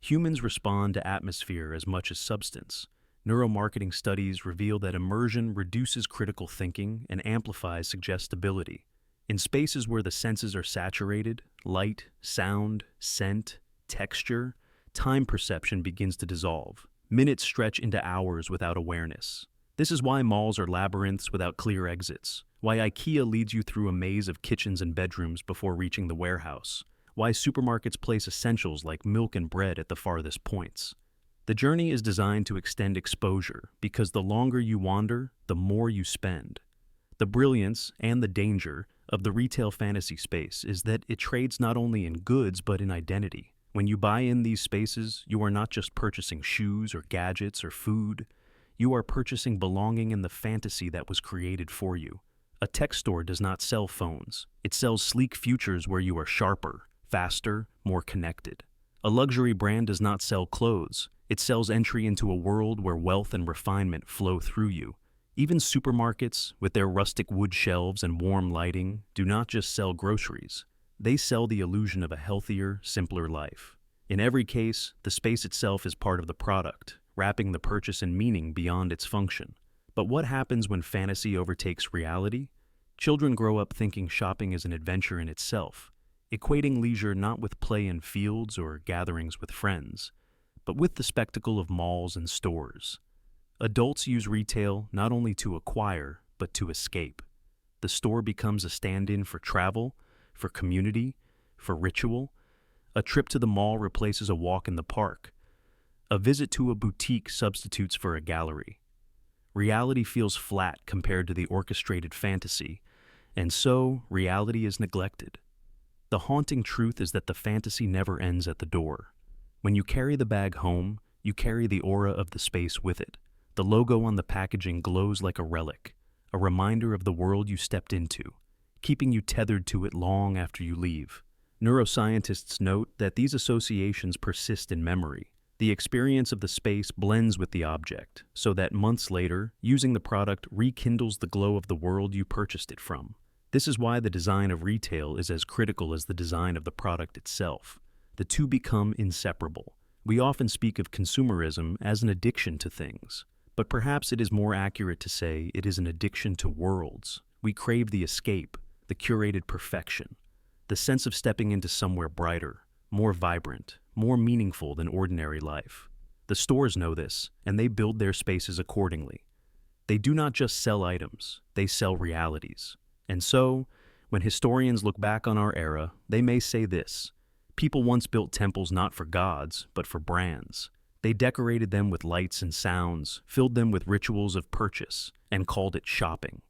Humans respond to atmosphere as much as substance. Neuromarketing studies reveal that immersion reduces critical thinking and amplifies suggestibility. In spaces where the senses are saturated, light, sound, scent, texture, time perception begins to dissolve. Minutes stretch into hours without awareness. This is why malls are labyrinths without clear exits, why IKEA leads you through a maze of kitchens and bedrooms before reaching the warehouse, why supermarkets place essentials like milk and bread at the farthest points. The journey is designed to extend exposure because the longer you wander, the more you spend. The brilliance and the danger of the retail fantasy space is that it trades not only in goods but in identity. When you buy in these spaces, you are not just purchasing shoes or gadgets or food. You are purchasing belonging in the fantasy that was created for you. A tech store does not sell phones. It sells sleek futures where you are sharper, faster, more connected. A luxury brand does not sell clothes. It sells entry into a world where wealth and refinement flow through you. Even supermarkets, with their rustic wood shelves and warm lighting, do not just sell groceries. They sell the illusion of a healthier, simpler life. In every case, the space itself is part of the product, wrapping the purchase in meaning beyond its function. But what happens when fantasy overtakes reality? Children grow up thinking shopping is an adventure in itself, equating leisure not with play in fields or gatherings with friends, but with the spectacle of malls and stores. Adults use retail not only to acquire, but to escape. The store becomes a stand-in for travel, for community, for ritual. A trip to the mall replaces a walk in the park. A visit to a boutique substitutes for a gallery. Reality feels flat compared to the orchestrated fantasy, and so reality is neglected. The haunting truth is that the fantasy never ends at the door. When you carry the bag home, you carry the aura of the space with it. The logo on the packaging glows like a relic, a reminder of the world you stepped into, keeping you tethered to it long after you leave. Neuroscientists note that these associations persist in memory. The experience of the space blends with the object, so that months later, using the product rekindles the glow of the world you purchased it from. This is why the design of retail is as critical as the design of the product itself. The two become inseparable. We often speak of consumerism as an addiction to things, but perhaps it is more accurate to say it is an addiction to worlds. We crave the escape, the curated perfection, the sense of stepping into somewhere brighter, more vibrant, more meaningful than ordinary life. The stores know this, and they build their spaces accordingly. They do not just sell items, they sell realities. And so, when historians look back on our era, they may say this: people once built temples not for gods, but for brands. They decorated them with lights and sounds, filled them with rituals of purchase, and called it shopping.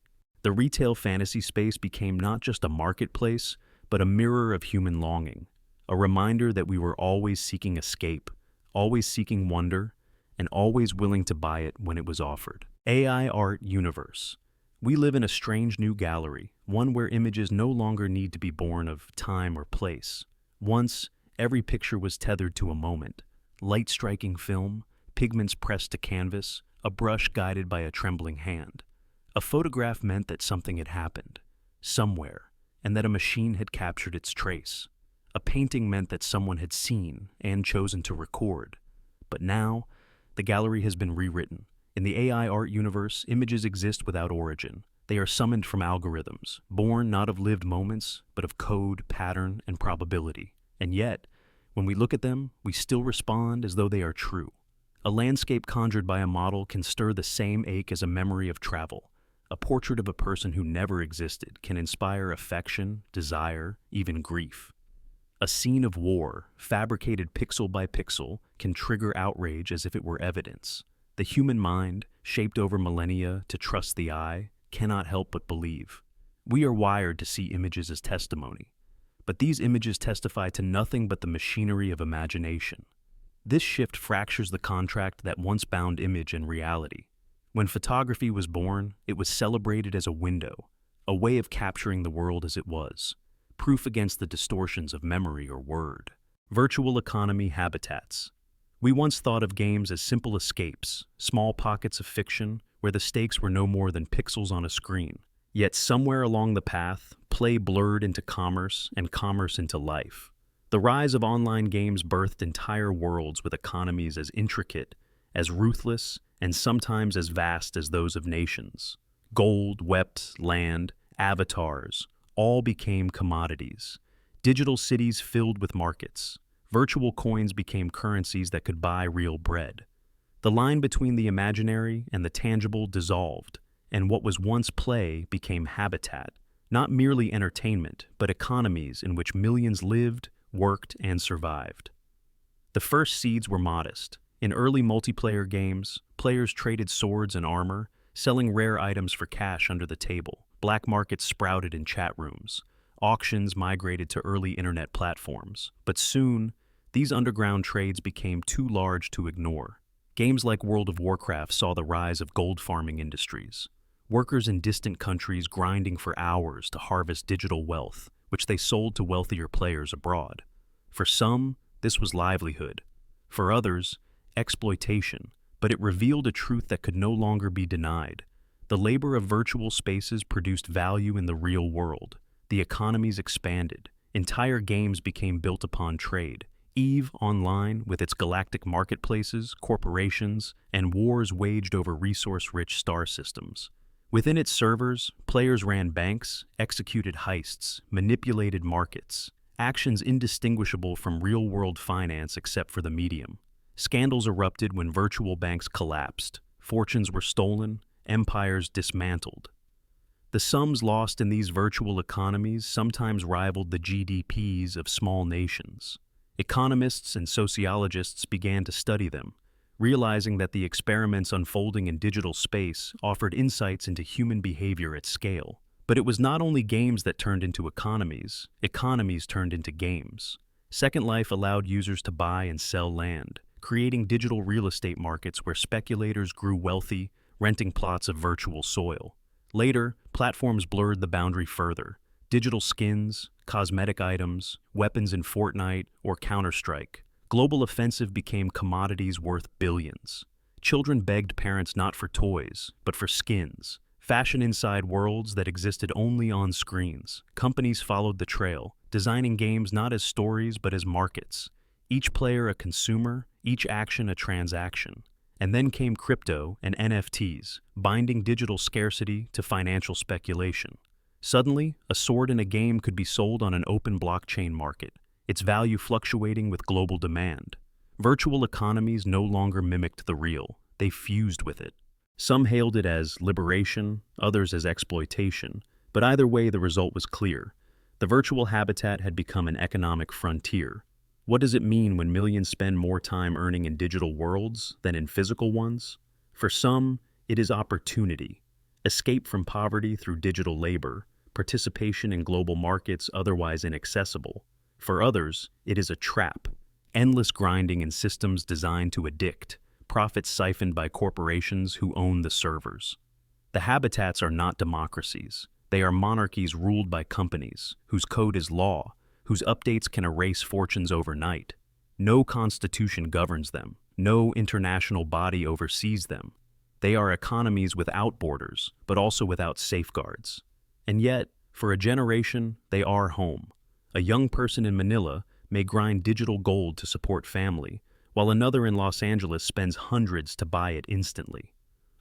The retail fantasy space became not just a marketplace, but a mirror of human longing, a reminder that we were always seeking escape, always seeking wonder, and always willing to buy it when it was offered. AI art universe. We live in a strange new gallery, one where images no longer need to be born of time or place. Once, every picture was tethered to a moment. Light-striking film, pigments pressed to canvas, a brush guided by a trembling hand. A photograph meant that something had happened, somewhere, and that a machine had captured its trace. A painting meant that someone had seen and chosen to record. But now, the gallery has been rewritten. In the AI art universe, images exist without origin. They are summoned from algorithms, born not of lived moments, but of code, pattern, and probability. And yet, when we look at them, we still respond as though they are true. A landscape conjured by a model can stir the same ache as a memory of travel. A portrait of a person who never existed can inspire affection, desire, even grief. A scene of war, fabricated pixel by pixel, can trigger outrage as if it were evidence. The human mind, shaped over millennia to trust the eye, cannot help but believe. We are wired to see images as testimony, but these images testify to nothing but the machinery of imagination. This shift fractures the contract that once bound image and reality. When photography was born, it was celebrated as a window, a way of capturing the world as it was, proof against the distortions of memory or word. Virtual economy habitats. We once thought of games as simple escapes, small pockets of fiction where the stakes were no more than pixels on a screen. Yet somewhere along the path, play blurred into commerce and commerce into life. The rise of online games birthed entire worlds with economies as intricate, as ruthless, and sometimes as vast as those of nations. Gold, wealth, land, avatars, all became commodities. Digital cities filled with markets. Virtual coins became currencies that could buy real bread. The line between the imaginary and the tangible dissolved, and what was once play became habitat, not merely entertainment, but economies in which millions lived, worked, and survived. The first seeds were modest. In early multiplayer games, players traded swords and armor, selling rare items for cash under the table. Black markets sprouted in chat rooms. Auctions migrated to early internet platforms. But soon, these underground trades became too large to ignore. Games like World of Warcraft saw the rise of gold farming industries. Workers in distant countries grinding for hours to harvest digital wealth, which they sold to wealthier players abroad. For some, this was livelihood. For others, exploitation, but it revealed a truth that could no longer be denied. The labor of virtual spaces produced value in the real world. The economies expanded. Entire games became built upon trade. EVE Online, with its galactic marketplaces, corporations, and wars waged over resource-rich star systems. Within its servers, players ran banks, executed heists, manipulated markets, actions indistinguishable from real-world finance except for the medium. Scandals erupted when virtual banks collapsed, fortunes were stolen, empires dismantled. The sums lost in these virtual economies sometimes rivaled the GDPs of small nations. Economists and sociologists began to study them, realizing that the experiments unfolding in digital space offered insights into human behavior at scale. But it was not only games that turned into economies turned into games. Second Life allowed users to buy and sell land, creating digital real estate markets where speculators grew wealthy, renting plots of virtual soil. Later, platforms blurred the boundary further. Digital skins, cosmetic items, weapons in Fortnite or Counter-Strike. Global offensive became commodities worth billions. Children begged parents not for toys, but for skins. Fashion inside worlds that existed only on screens. Companies followed the trail, designing games not as stories but as markets. Each player a consumer, each action a transaction. And then came crypto and NFTs, binding digital scarcity to financial speculation. Suddenly, a sword in a game could be sold on an open blockchain market, its value fluctuating with global demand. Virtual economies no longer mimicked the real, they fused with it. Some hailed it as liberation, others as exploitation, but either way the result was clear. The virtual habitat had become an economic frontier. What does it mean when millions spend more time earning in digital worlds than in physical ones? For some, it is opportunity. Escape from poverty through digital labor, participation in global markets otherwise inaccessible. For others, it is a trap. Endless grinding in systems designed to addict, profits siphoned by corporations who own the servers. The habitats are not democracies. They are monarchies ruled by companies, whose code is law, whose updates can erase fortunes overnight. No constitution governs them. No international body oversees them. They are economies without borders, but also without safeguards. And yet, for a generation, they are home. A young person in Manila may grind digital gold to support family, while another in Los Angeles spends hundreds to buy it instantly.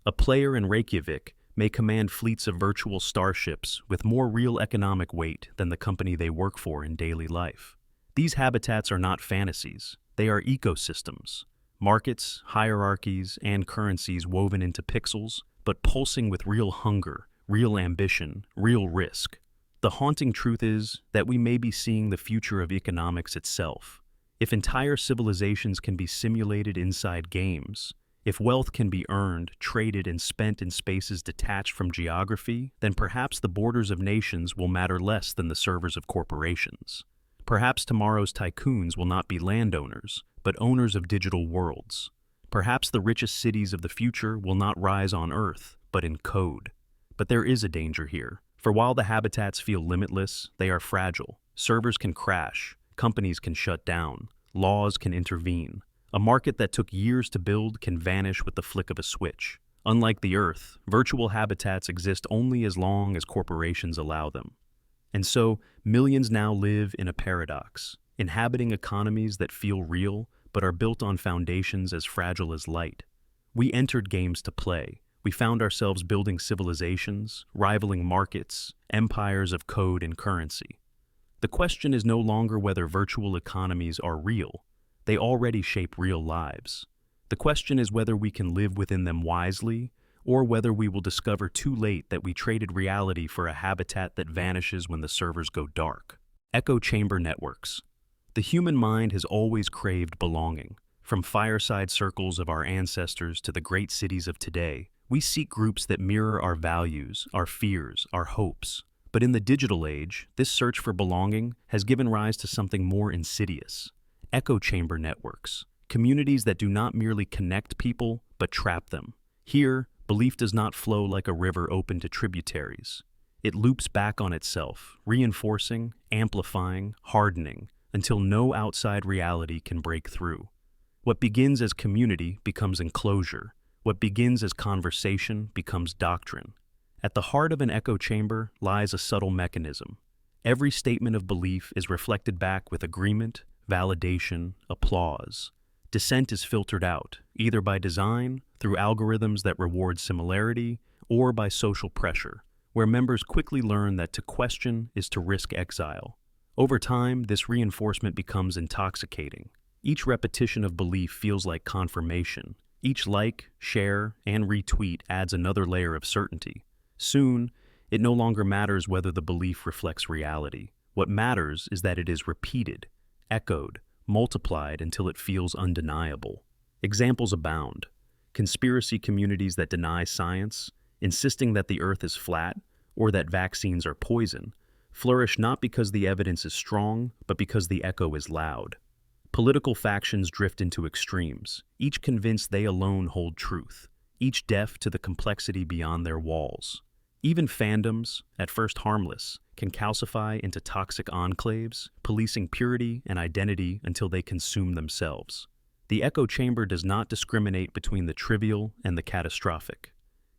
A player in Reykjavik may command fleets of virtual starships with more real economic weight than the company they work for in daily life. These habitats are not fantasies. They are ecosystems. Markets, hierarchies, and currencies woven into pixels, but pulsing with real hunger, real ambition, real risk. The haunting truth is that we may be seeing the future of economics itself. If entire civilizations can be simulated inside games, if wealth can be earned, traded, and spent in spaces detached from geography, then perhaps the borders of nations will matter less than the servers of corporations. Perhaps tomorrow's tycoons will not be landowners, but owners of digital worlds. Perhaps the richest cities of the future will not rise on Earth, but in code. But there is a danger here, for while the habitats feel limitless, they are fragile. Servers can crash, companies can shut down, laws can intervene. A market that took years to build can vanish with the flick of a switch. Unlike the Earth, virtual habitats exist only as long as corporations allow them. And so, millions now live in a paradox, inhabiting economies that feel real but are built on foundations as fragile as light. We entered games to play. We found ourselves building civilizations, rivaling markets, empires of code and currency. The question is no longer whether virtual economies are real. They already shape real lives. The question is whether we can live within them wisely, or whether we will discover too late that we traded reality for a habitat that vanishes when the servers go dark. Echo chamber networks. The human mind has always craved belonging. From fireside circles of our ancestors to the great cities of today, we seek groups that mirror our values, our fears, our hopes. But in the digital age, this search for belonging has given rise to something more insidious. Echo chamber networks. Communities that do not merely connect people, but trap them. Here, belief does not flow like a river open to tributaries. It loops back on itself, reinforcing, amplifying, hardening, until no outside reality can break through. What begins as community becomes enclosure. What begins as conversation becomes doctrine. At the heart of an echo chamber lies a subtle mechanism. Every statement of belief is reflected back with agreement, validation, applause. Dissent is filtered out, either by design, through algorithms that reward similarity, or by social pressure, where members quickly learn that to question is to risk exile. Over time, this reinforcement becomes intoxicating. Each repetition of belief feels like confirmation. Each like, share, and retweet adds another layer of certainty. Soon, it no longer matters whether the belief reflects reality. What matters is that it is repeated, echoed, multiplied until it feels undeniable. Examples abound. Conspiracy communities that deny science, insisting that the Earth is flat or that vaccines are poison, flourish not because the evidence is strong, but because the echo is loud. Political factions drift into extremes, each convinced they alone hold truth, each deaf to the complexity beyond their walls. Even fandoms, at first harmless, can calcify into toxic enclaves, policing purity and identity until they consume themselves. The echo chamber does not discriminate between the trivial and the catastrophic.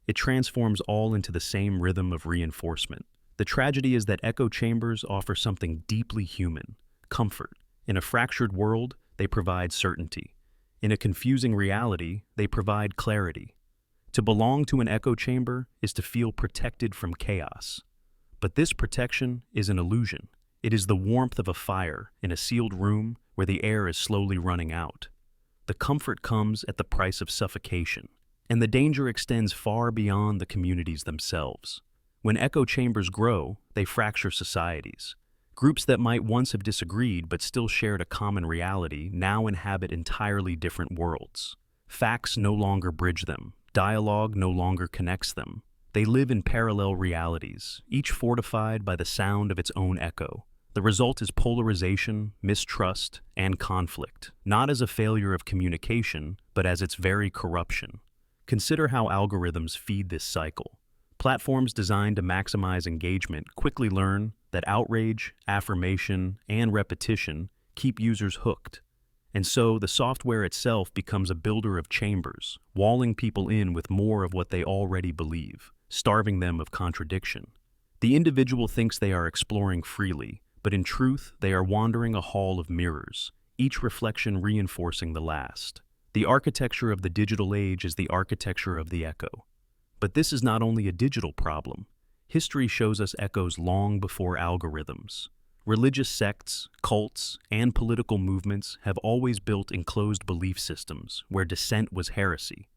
It transforms all into the same rhythm of reinforcement. The tragedy is that echo chambers offer something deeply human: comfort. In a fractured world, they provide certainty. In a confusing reality, they provide clarity. To belong to an echo chamber is to feel protected from chaos. But this protection is an illusion. It is the warmth of a fire in a sealed room where the air is slowly running out. The comfort comes at the price of suffocation, and the danger extends far beyond the communities themselves. When echo chambers grow, they fracture societies. Groups that might once have disagreed but still shared a common reality now inhabit entirely different worlds. Facts no longer bridge them. Dialogue no longer connects them. They live in parallel realities, each fortified by the sound of its own echo. The result is polarization, mistrust, and conflict, not as a failure of communication, but as its very corruption. Consider how algorithms feed this cycle. Platforms designed to maximize engagement quickly learn that outrage, affirmation, and repetition keep users hooked. And so the software itself becomes a builder of chambers, walling people in with more of what they already believe, starving them of contradiction. The individual thinks they are exploring freely, but in truth they are wandering a hall of mirrors, each reflection reinforcing the last. The architecture of the digital age is the architecture of the echo. But this is not only a digital problem. History shows us echoes long before algorithms. Religious sects, cults, and political movements have always built enclosed belief systems where dissent was heresy.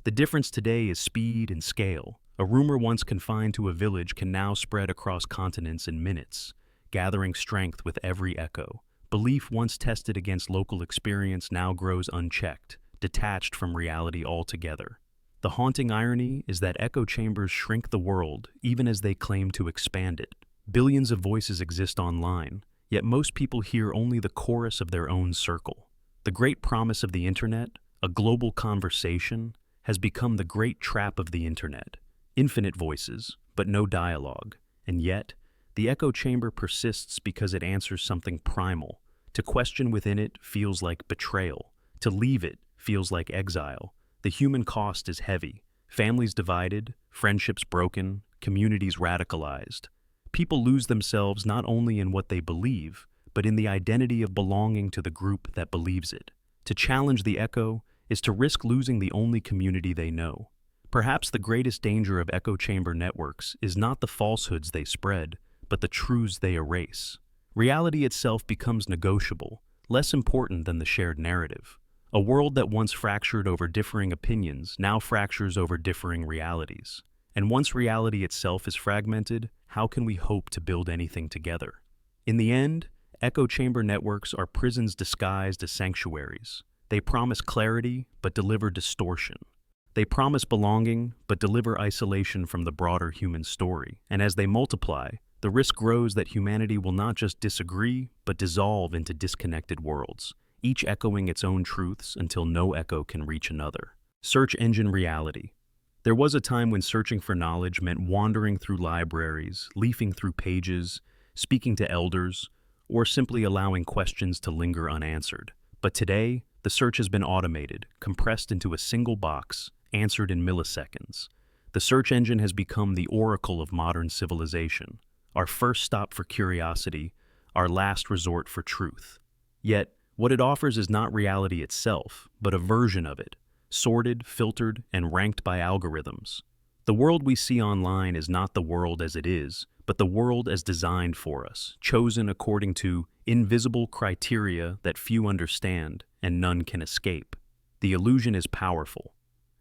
The difference today is speed and scale. A rumor once confined to a village can now spread across continents in minutes, gathering strength with every echo. Belief once tested against local experience now grows unchecked, detached from reality altogether. The haunting irony is that echo chambers shrink the world even as they claim to expand it. Billions of voices exist online, yet most people hear only the chorus of their own circle. The great promise of the internet, a global conversation, has become the great trap of the internet. Infinite voices, but no dialogue. And yet, the echo chamber persists because it answers something primal. To question within it feels like betrayal. To leave it feels like exile. The human cost is heavy. Families divided, friendships broken, communities radicalized. People lose themselves not only in what they believe, but in the identity of belonging to the group that believes it. To challenge the echo is to risk losing the only community they know. Perhaps the greatest danger of echo chamber networks is not the falsehoods they spread, but the truths they erase. Reality itself becomes negotiable, less important than the shared narrative. A world that once fractured over differing opinions now fractures over differing realities. And once reality itself is fragmented, how can we hope to build anything together? In the end, echo chamber networks are prisons disguised as sanctuaries. They promise clarity, but deliver distortion. They promise belonging, but deliver isolation from the broader human story. And as they multiply, the risk grows that humanity will not just disagree, but dissolve into disconnected worlds, each echoing its own truths until no echo can reach another. Search engine reality. There was a time when searching for knowledge meant wandering through libraries, leafing through pages, speaking to elders, or simply allowing questions to linger unanswered. But today, the search has been automated, compressed into a single box, answered in milliseconds. The search engine has become the oracle of modern civilization, our first stop for curiosity, our last resort for truth. Yet, what it offers is not reality itself, but a version of it, sorted, filtered, and ranked by algorithms. The world we see online is not the world as it is, but the world as designed for us, chosen according to invisible criteria that few understand and none can escape. The illusion is powerful.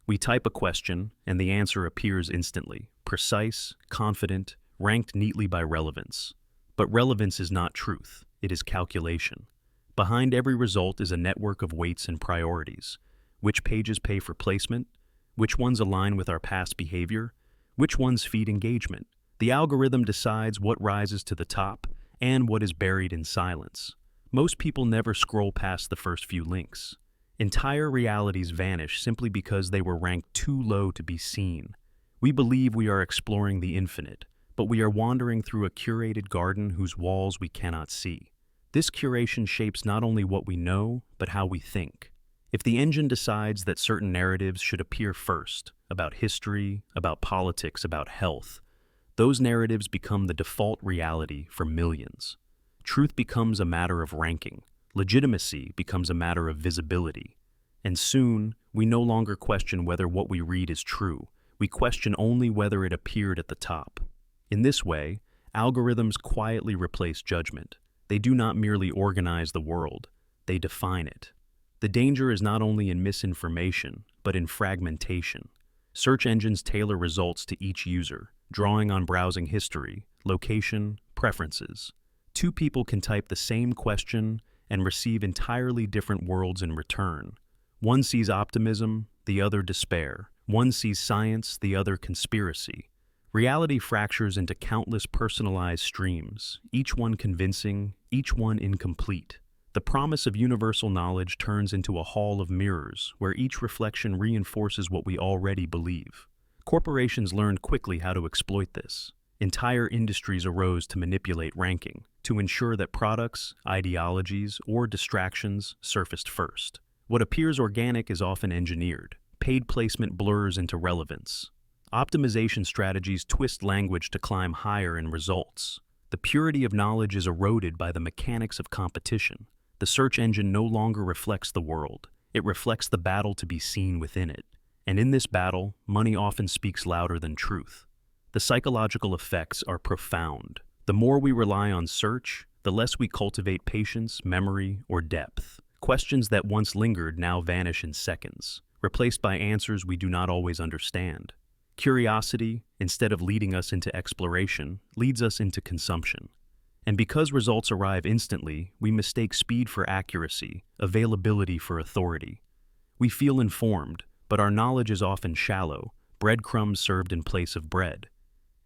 We type a question, and the answer appears instantly, precise, confident, ranked neatly by relevance. But relevance is not truth, it is calculation. Behind every result is a network of weights and priorities. Which pages pay for placement? Which ones align with our past behavior? Which ones feed engagement? The algorithm decides what rises to the top and what is buried in silence. Most people never scroll past the first few links. Entire realities vanish simply because they were ranked too low to be seen. We believe we are exploring the infinite, but we are wandering through a curated garden whose walls we cannot see. This curation shapes not only what we know, but how we think. If the engine decides that certain narratives should appear first, about history, about politics, about health, those narratives become the default reality for millions. Truth becomes a matter of ranking. Legitimacy becomes a matter of visibility. And soon, we no longer question whether what we read is true. We question only whether it appeared at the top. In this way, algorithms quietly replace judgment. They do not merely organize the world, they define it. The danger is not only in misinformation, but in fragmentation. Search engines tailor results to each user, drawing on browsing history, location, preferences. Two people can type the same question and receive entirely different worlds in return. One sees optimism, the other despair. One sees science, the other conspiracy. Reality fractures into countless personalized streams, each one convincing, each one incomplete. The promise of universal knowledge turns into a hall of mirrors, where each reflection reinforces what we already believe. Corporations learned quickly how to exploit this. Entire industries arose to manipulate ranking, to ensure that products, ideologies, or distractions surfaced first. What appears organic is often engineered. Paid placement blurs into relevance. Optimization strategies twist language to climb higher in results. The purity of knowledge is eroded by the mechanics of competition. The search engine no longer reflects the world. It reflects the battle to be seen within it. And in this battle, money often speaks louder than truth. The psychological effects are profound. The more we rely on search, the less we cultivate patience, memory, or depth. Questions that once lingered now vanish in seconds, replaced by answers we do not always understand. Curiosity, instead of leading us into exploration, leads us into consumption. And because results arrive instantly, we mistake speed for accuracy, availability for authority. We feel informed, but our knowledge is often shallow, breadcrumbs served in place of bread.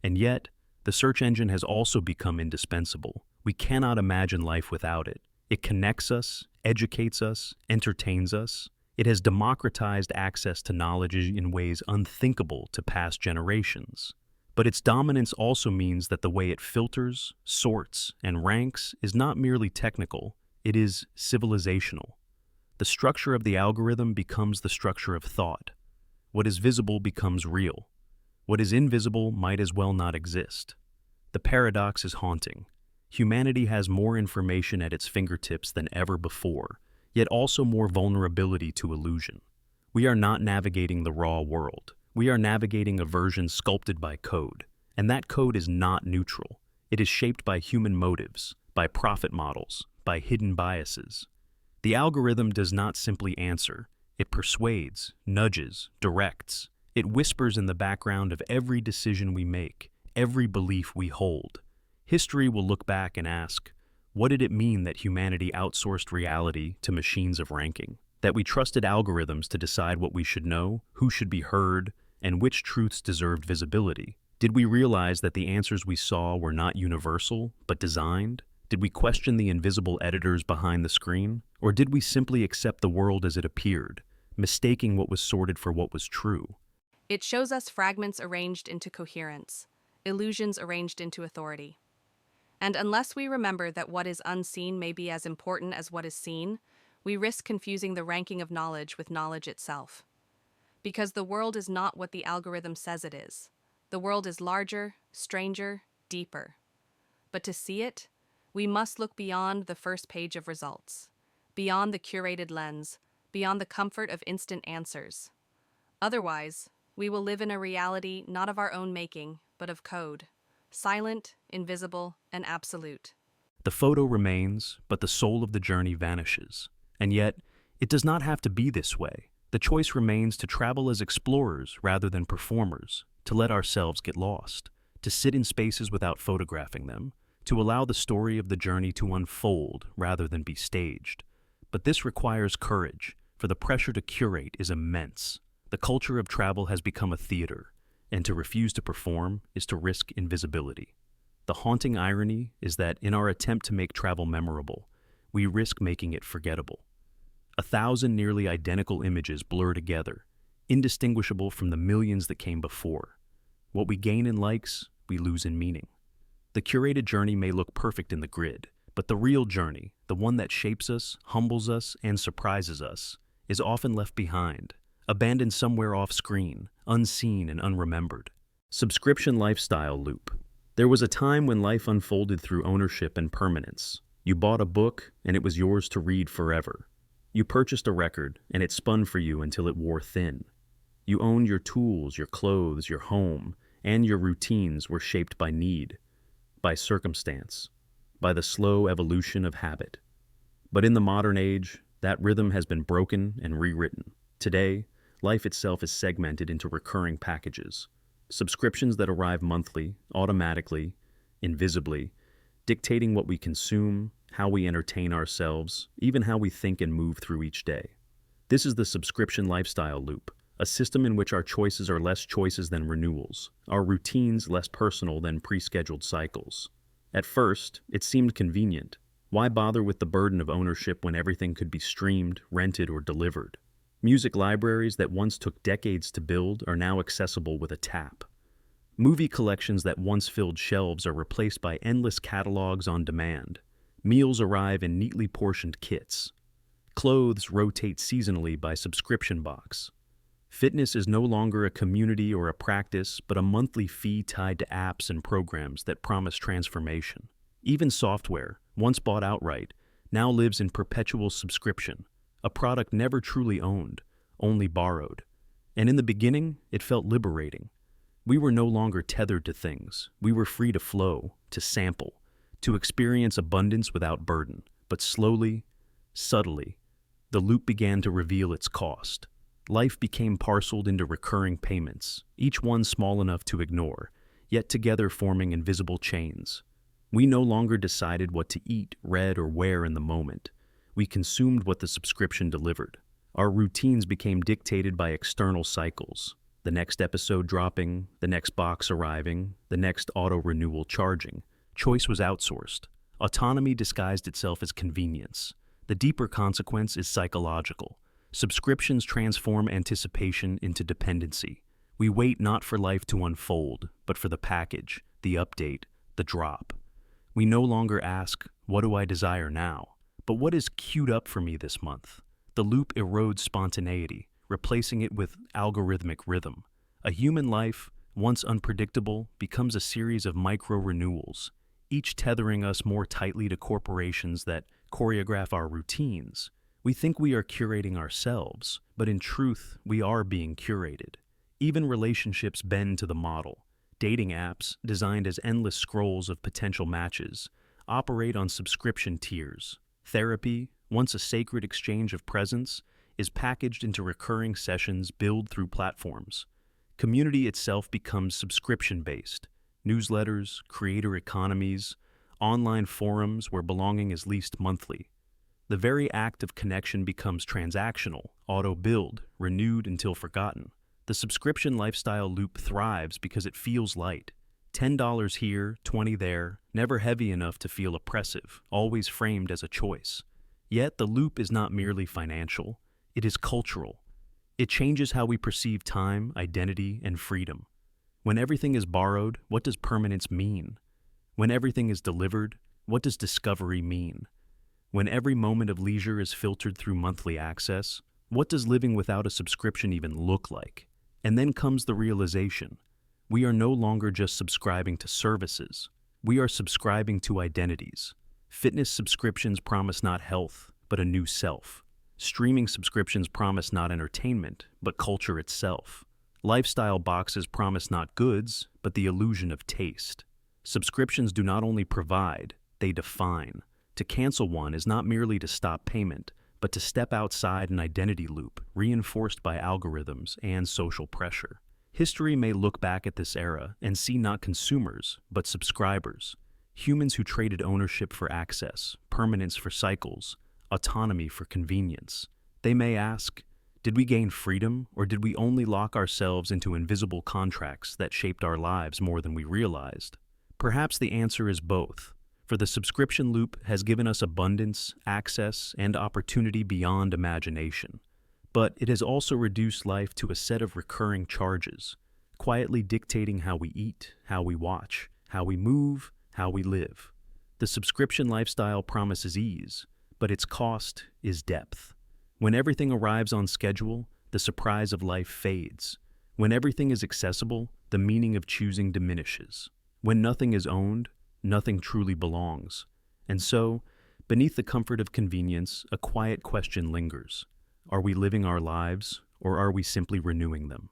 And yet, the search engine has also become indispensable. We cannot imagine life without it. It connects us, educates us, entertains us. It has democratized access to knowledge in ways unthinkable to past generations. But its dominance also means that the way it filters, sorts, and ranks is not merely technical, it is civilizational. The structure of the algorithm becomes the structure of thought. What is visible becomes real. What is invisible might as well not exist. The paradox is haunting. Humanity has more information at its fingertips than ever before, yet also more vulnerability to illusion. We are not navigating the raw world. We are navigating a version sculpted by code, and that code is not neutral. It is shaped by human motives, by profit models, by hidden biases. The algorithm does not simply answer. It persuades, nudges, directs. It whispers in the background of every decision we make, every belief we hold. History will look back and ask, what did it mean that humanity outsourced reality to machines of ranking? That we trusted algorithms to decide what we should know, who should be heard, and which truths deserved visibility? Did we realize that the answers we saw were not universal, but designed? Did we question the invisible editors behind the screen? Or did we simply accept the world as it appeared, mistaking what was sorted for what was true? It shows us fragments arranged into coherence, illusions arranged into authority. And unless we remember that what is unseen may be as important as what is seen, we risk confusing the ranking of knowledge with knowledge itself. Because the world is not what the algorithm says it is. The world is larger, stranger, deeper. But to see it, we must look beyond the first page of results, beyond the curated lens, beyond the comfort of instant answers. Otherwise, we will live in a reality not of our own making, but of code, silent, invisible, and absolute. The photo remains, but the soul of the journey vanishes. And yet, it does not have to be this way. The choice remains to travel as explorers rather than performers, to let ourselves get lost, to sit in spaces without photographing them, to allow the story of the journey to unfold rather than be staged. But this requires courage, for the pressure to curate is immense. The culture of travel has become a theater, and to refuse to perform is to risk invisibility. The haunting irony is that in our attempt to make travel memorable, we risk making it forgettable. 1,000 nearly identical images blur together, indistinguishable from the millions that came before. What we gain in likes, we lose in meaning. The curated journey may look perfect in the grid, but the real journey, the one that shapes us, humbles us, and surprises us, is often left behind, abandoned somewhere off-screen, unseen and unremembered. Subscription lifestyle loop. There was a time when life unfolded through ownership and permanence. You bought a book, and it was yours to read forever. You purchased a record, and it spun for you until it wore thin. You owned your tools, your clothes, your home, and your routines were shaped by need, by circumstance, by the slow evolution of habit. But in the modern age, that rhythm has been broken and rewritten. Today, life itself is segmented into recurring packages, subscriptions that arrive monthly, automatically, invisibly, dictating what we consume, how we entertain ourselves, even how we think and move through each day. This is the subscription lifestyle loop, a system in which our choices are less choices than renewals, our routines less personal than pre-scheduled cycles. At first, it seemed convenient. Why bother with the burden of ownership when everything could be streamed, rented, or delivered? Music libraries that once took decades to build are now accessible with a tap. Movie collections that once filled shelves are replaced by endless catalogs on demand. Meals arrive in neatly portioned kits. Clothes rotate seasonally by subscription box. Fitness is no longer a community or a practice, but a monthly fee tied to apps and programs that promise transformation. Even software, once bought outright, now lives in perpetual subscription, a product never truly owned, only borrowed. And in the beginning, it felt liberating. We were no longer tethered to things. We were free to flow, to sample, to experience abundance without burden. But slowly, subtly, the loop began to reveal its cost. Life became parceled into recurring payments, each one small enough to ignore, yet together forming invisible chains. We no longer decided what to eat, read, or wear in the moment. We consumed what the subscription delivered. Our routines became dictated by external cycles. The next episode dropping, the next box arriving, the next auto-renewal charging. Choice was outsourced. Autonomy disguised itself as convenience. The deeper consequence is psychological. Subscriptions transform anticipation into dependency. We wait not for life to unfold, but for the package, the update, the drop. We no longer ask, what do I desire now? But what is queued up for me this month? The loop erodes spontaneity. replacing it with algorithmic rhythm. A human life, once unpredictable, becomes a series of micro-renewals, each tethering us more tightly to corporations that choreograph our routines. We think we are curating ourselves, but in truth, we are being curated. Even relationships bend to the model. Dating apps, designed as endless scrolls of potential matches, operate on subscription tiers. Therapy, once a sacred exchange of presence, is packaged into recurring sessions billed through platforms. Community itself becomes subscription-based. Newsletters, creator economies, online forums where belonging is leased monthly. The very act of connection becomes transactional, auto-billed, renewed until forgotten. The subscription lifestyle loop thrives because it feels light. $10 here, $20 there, never heavy enough to feel oppressive, always framed as a choice. Yet the loop is not merely financial, it is cultural. It changes how we perceive time, identity, and freedom. When everything is borrowed, what does permanence mean? When everything is delivered, what does discovery mean? When every moment of leisure is filtered through monthly access, what does living without a subscription even look like? And then comes the realization. We are no longer just subscribing to services. We are subscribing to identities. Fitness subscriptions promise not health, but a new self. Streaming subscriptions promise not entertainment, but culture itself. Lifestyle boxes promise not goods, but the illusion of taste. Subscriptions do not only provide, they define. To cancel one is not merely to stop payment, but to step outside an identity loop reinforced by algorithms and social pressure. History may look back at this era and see not consumers, but subscribers. Humans who traded ownership for access, permanence for cycles, autonomy for convenience. They may ask, did we gain freedom, or did we only lock ourselves into invisible contracts that shaped our lives more than we realized? Perhaps the answer is both. For the subscription loop has given us abundance, access, and opportunity beyond imagination. But it has also reduced life to a set of recurring charges, quietly dictating how we eat, how we watch, how we move, how we live. The subscription lifestyle promises ease, but its cost is depth. When everything arrives on schedule, the surprise of life fades. When everything is accessible, the meaning of choosing diminishes. When nothing is owned, nothing truly belongs. And so, beneath the comfort of convenience, a quiet question lingers. Are we living our lives, or are we simply renewing them?